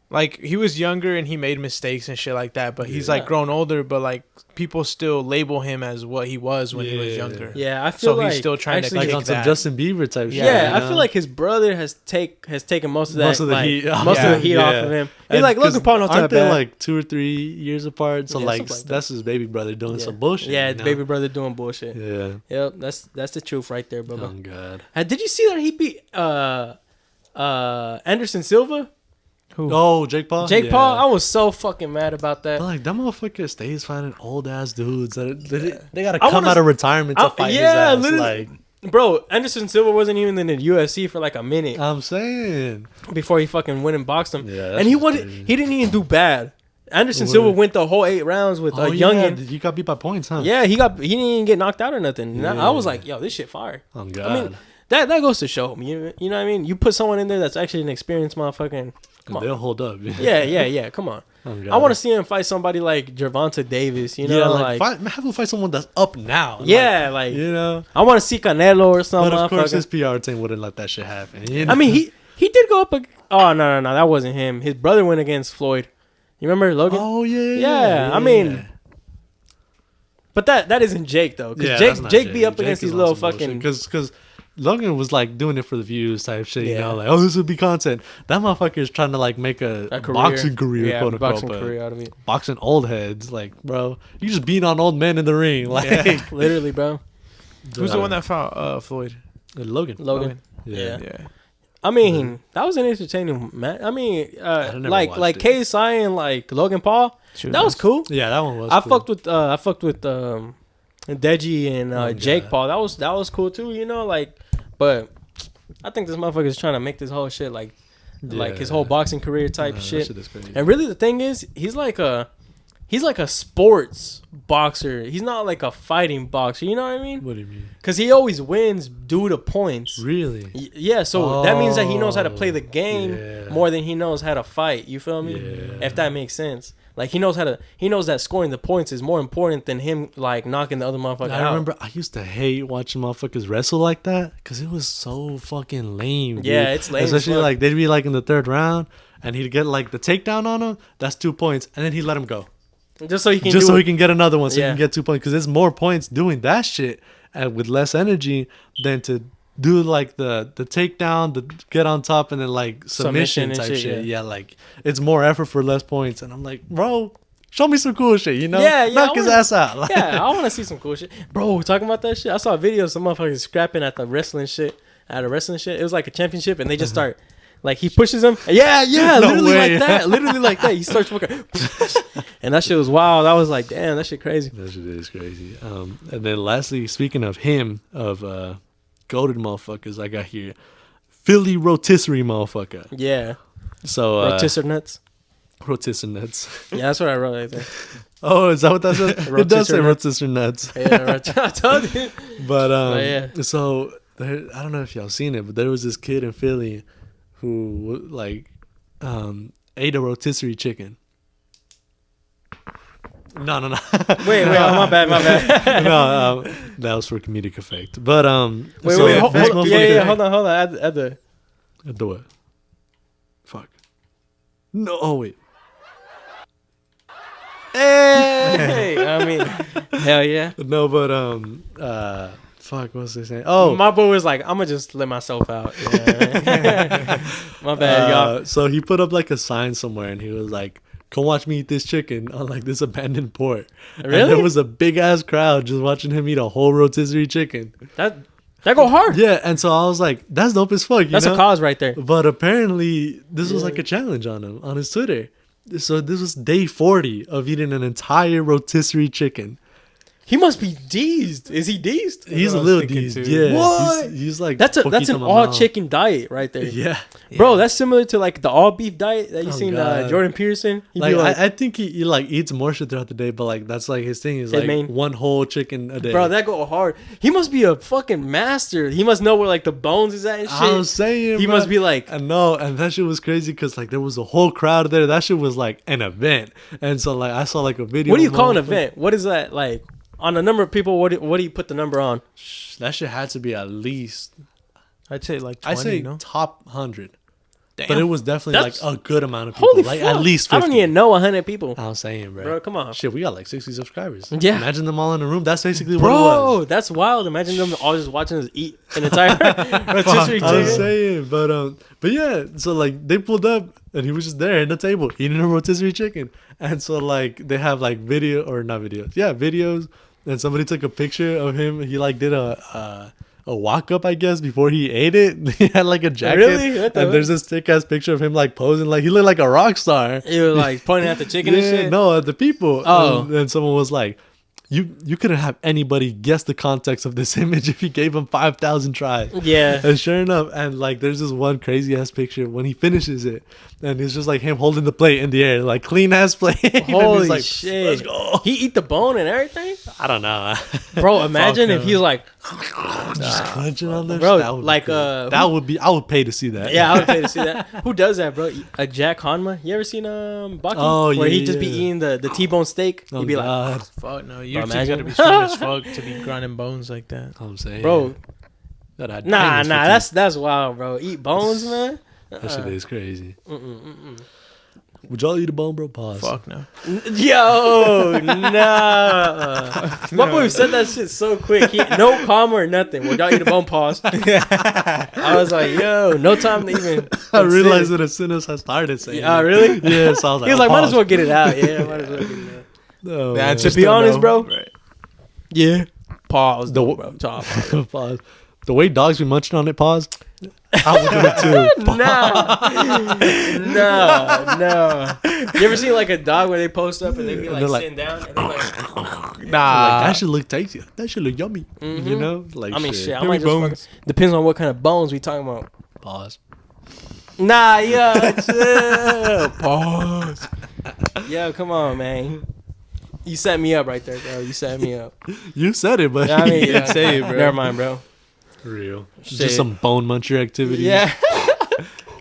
Like he was younger and he made mistakes and shit like that, but he's Yeah. like grown older, but like people still label him as what he was when he was Yeah. younger. Yeah, I feel So he's like still trying to actually, Like kick on some that. Justin Bieber type shit. Yeah, you I know? feel like his brother has taken most of that, Most of the like, heat- most of Yeah. the heat off Yeah. of him. He's And like, 'cause Logan Paul not that aren't they bad. like 2 or 3 years apart? So Yeah, like something like that. that's his baby brother doing yeah. some bullshit. Yeah, you his know? baby brother doing bullshit. Yeah. Yep, that's the truth right there, Oh Bubba. god. Did you see that he beat Anderson Silva? Who? Oh, Jake Paul. Jake Yeah. Paul? I was so fucking mad about that. But like that motherfucker stays fighting old ass dudes. They gotta I come wanna out of retirement to fight yeah, his ass. literally. Like Bro, Anderson Silva wasn't even in the UFC for like a minute I'm saying. before he fucking went and boxed him. Yeah, that's and he just wasn't. crazy. He didn't even do bad. Anderson Word. Silva went the whole 8 rounds with a youngin. You got beat by points, huh? Yeah, he didn't even get knocked out or nothing. And I was Yeah. like, yo, this shit fire. Oh god. I mean, that goes to show me. You know what I mean? You put someone in there that's actually an experienced motherfucking. Come on. They'll hold up. Yeah. Come on. Oh, God. I want to see him fight somebody like Gervonta Davis. You know, like have him fight someone that's up now. yeah, like you know. I want to see Canelo or something. But of course, motherfucker. his PR team wouldn't let that shit happen. You know? I mean, he did go up. Oh no, that wasn't him. His brother went against Floyd. You remember Logan? Oh Yeah, I mean, but that isn't Jake though, because that's not Jake be up against Jake these is little on some fucking. because Logan was like doing it for the views type shit, you Yeah. know, like oh this would be content. That motherfucker is trying to like make a career. boxing career, Yeah, quote unquote, boxing but career out of it. boxing old heads, like bro, you just beat on old men in the ring, like Yeah. Literally, bro. Who's the one that fought Floyd? Logan. Logan. Yeah. Yeah. I mean, that was an entertaining match. I mean, never like watched it. KSI and like Logan Paul. Shoot, That was cool. Yeah, that one was. I cool. fucked with Deji and Jake God. Paul. That was cool too. You know, like, but I think this motherfucker is trying to make this whole shit like his whole boxing career type That shit. shit is crazy. And really, the thing is, he's like he's like a sports boxer. He's not like a fighting boxer. You know what I mean? What do you mean? Because he always wins due to points. Really? Yeah, so that means that he knows how to play the game Yeah. more than he knows how to fight. You feel me? Yeah. If that makes sense. Like he knows that scoring the points is more important than him like knocking the other motherfucker out. I remember I used to hate watching motherfuckers wrestle like that because it was so fucking lame. Dude. Yeah, it's lame as Especially fuck. like they'd be like in the third round and he'd get like the takedown on him. That's 2 points, and then he'd let him go Just so he can just so he can get another one, so he Yeah. can get 2 points. Because there's more points doing that shit with less energy than to do like the takedown, the get on top, and then like submission and type shit, shit. yeah. Yeah, like it's more effort for less points, and I'm like, bro. Show me some cool shit, you know? Yeah, Knock I his wanna- ass out. Like, Yeah, I want to see some cool shit. Bro, talking about that shit. I saw a video of some motherfuckers scrapping at the wrestling shit. It was like a championship, and they just start, like, he pushes him. Yeah, No literally way. like that. Literally like that. He starts fucking, and that shit was wild. I was like, damn, that shit crazy. That shit is crazy. And then lastly, speaking of goated motherfuckers, I got here Philly rotisserie motherfucker. Yeah. So Rotisserie nuts. rotisserie nuts. Yeah, that's what I wrote right there. Oh, is that what that says? It does say rotisserie nuts. Yeah, I told you. But yeah. so there, I don't know if y'all seen it, but there was this kid in Philly who like ate a rotisserie chicken. No. Wait, my bad. No, that was for comedic effect. But Wait, so hold this on. motherfucker- Yeah, hold on. Add the. Do what? Fuck. No. Oh wait. Hey, I mean, hell yeah. No, but fuck. What was I saying? Oh, My boy was like, I'm gonna just let myself out. Yeah. My bad, y'all. So he put up like a sign somewhere, and he was like, "Come watch me eat this chicken on like this abandoned port." And Really? there was a big ass crowd just watching him eat a whole rotisserie chicken. That go hard. Yeah, and so I was like, "That's dope as fuck." That's know? a cause right there. But apparently, this was like a challenge on him on his Twitter. So this was day 40 of eating an entire rotisserie chicken. He must be deezed. Is he deezed? He's a what I was little thinking deezed. too. Yeah, What? He's like That's an poquito all mamado. chicken diet right there. Yeah, Bro, that's similar to like the all beef diet that you Oh, seen God. Jordan Peterson. He'd like, be like, I think he like eats more shit throughout the day, but like that's like his thing is His like main- one whole chicken a day. bro, that go hard. He must be a fucking master. He must know where like the bones is at and shit. I was saying He bro. must be like, I know, and that shit was crazy because like there was a whole crowd there. That shit was like an event, and so like I saw like a video. what do you of call an motherfuckers- event? What is that like? On the number of people, what do you put the number on? That shit had to be at least I'd say like 20, I say no? top 100, Damn. but it was definitely That's- like a good amount of people. Holy like fuck. at least 50. I don't even know 100 people. I'm saying, bro. Bro, come on. Shit, we got like 60 subscribers. Yeah. Imagine them all in a room. That's basically what it Bro, was. that's wild. Imagine them all just watching us eat an entire rotisserie I was chicken. saying, but yeah, so like they pulled up and he was just there at the table eating a rotisserie chicken, and so like they have like videos, and somebody took a picture of him. He like did a walk up, I guess, before he ate it. He had like a jacket, Really? What the and there's this thick ass picture of him like posing, like he looked like a rock star. You were like pointing at the chicken and shit. No, the people. Oh. And someone was like, You couldn't have anybody guess the context of this image if you gave him 5,000 tries. Yeah. And sure enough, and like there's this one crazy ass picture when he finishes it, and it's just like him holding the plate in the air, like clean ass plate. And Holy he's like, shit. Let's go. He eat the bone and everything? I don't know. Bro, imagine Fuck if no. he's like, Just clenching on there. Bro, That would be like, cool. That would be. I would pay to see that. yeah, I would pay to see that. Who does that, bro? A Jack Hanma? You ever seen Baki? Oh, Where yeah, he'd just be yeah. eating the T-bone steak. Oh, He'd be God. Fuck no, you Bro, think you imagine. gotta be strong as fuck to be grinding bones like that. I'm saying, like, bro, that had nah, diamonds for teeth. that's wild, bro. Eat bones, man? That shit is crazy. Mm-mm. Would y'all eat a bone, bro? Pause. Fuck no. Yo, nah. My boy said that shit so quick. No comma or nothing. Would y'all eat a bone? Pause. I was like, yo, no time to even. I realized consider. it as soon as I started saying. Yeah, it. really? Yeah, so I was like, He was like, might pause. as well get it out. Yeah, might as well get it out. No, The man. answer's To be still honest, no. bro. Right. Yeah. Pause. The- Bro. Top. Pause. The way dogs be munching on it, pause. I would do it too. No. You ever seen like a dog where they post up and they be And like they're like- sitting down and they're like, Like, Nah. that should look tasty. That should look yummy. Mhm. You know, like I mean, shit. I Give might me just bones. fucking, depends on what kind of bones we talking about. Pause. Nah, yeah, chill. Pause. Yo, come on, man. You set me up right there, bro. You set me up. You said it, but I mean, you didn't say it, bro. Never mind, bro. Real. Shit. Just some bone muncher activity. Yeah.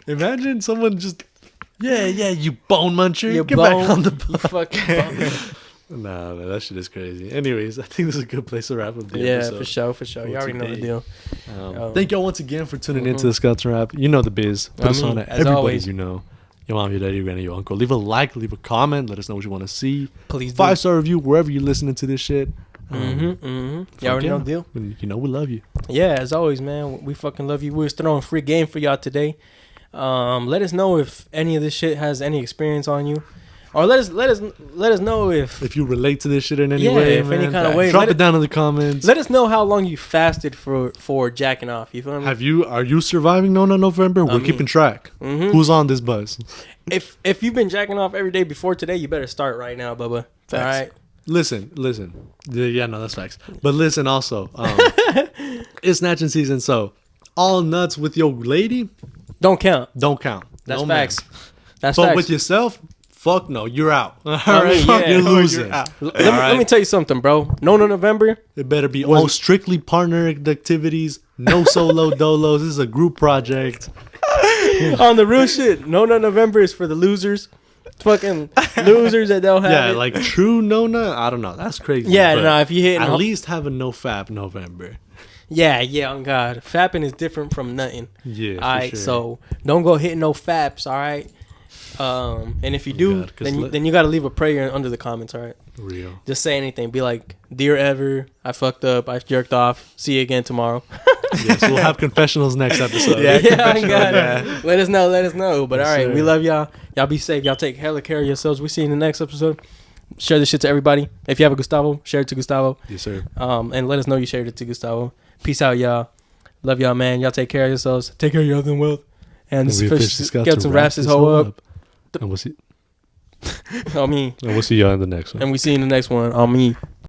Imagine someone just, yeah, you bone muncher. You Get bone, back on the you fucking bone. Nah, man, that shit is crazy. Anyways, I think this is a good place to wrap up the Yeah, episode. for sure. You already know the deal. Thank y'all once again for tuning into the Scouts Rap. You know the biz. Put us on it. as Everybody always. you know. Your mom, your daddy, your granny, your uncle. Leave a like, leave a comment. Let us know what you want to see. Please do. 5-star review wherever you're listening to this shit. You already know the deal. You know we love you. Yeah, as always, man. We fucking love you. We was throwing a free game for y'all today. Let us know if any of this shit has any experience on you, or let us know if you relate to this shit in any Yeah, way, if man, any kind of way. drop Let it down in the comments. let us know how long you fasted for jacking off. You feel me? Are you surviving Nona November? We're mean, keeping track. Who's on this bus? If you've been jacking off every day before today, you better start right now, Bubba. Facts. All right. Listen. Yeah, no, that's facts. But listen also, it's snatching season, so all nuts with your lady Don't count. No, That's ma'am. facts. That's But facts. with yourself, fuck no, you're out. All I right, mean, fuck, yeah. you're losing. Let me tell you something, bro. No November. It better be all strictly partner activities, no solo dolos. This is a group project. On the real shit, No November is for the losers. Fucking losers that don't have Yeah, it. like true Nona, I don't know. That's crazy. Yeah, but no, if you hit at least have a no fap November. Yeah, on God. Fapping is different from nothing. Yeah, All for right, sure. so don't go hitting no faps, all right? And if you do, God, 'cause then you got to leave a prayer under the comments, all right? Real. Just say anything. Be like, "Dear Ever, I fucked up. I jerked off. See you again tomorrow." Yes, we'll have confessionals next episode. on God. Let us know. But Yes, all right, sir. we love y'all. Y'all be safe. Y'all take hella care of yourselves. We see you in the next episode. Share this shit to everybody. If you have a Gustavo, share it to Gustavo. Yes, sir. And let us know you shared it to Gustavo. Peace out, y'all. Love y'all, man. Y'all take care of yourselves. Take care of your health and wealth. And this We is officially got Get to some wrap wraps this whole up. And we'll see. On me. And we'll see y'all in the next one. And we see you in the next one. On me.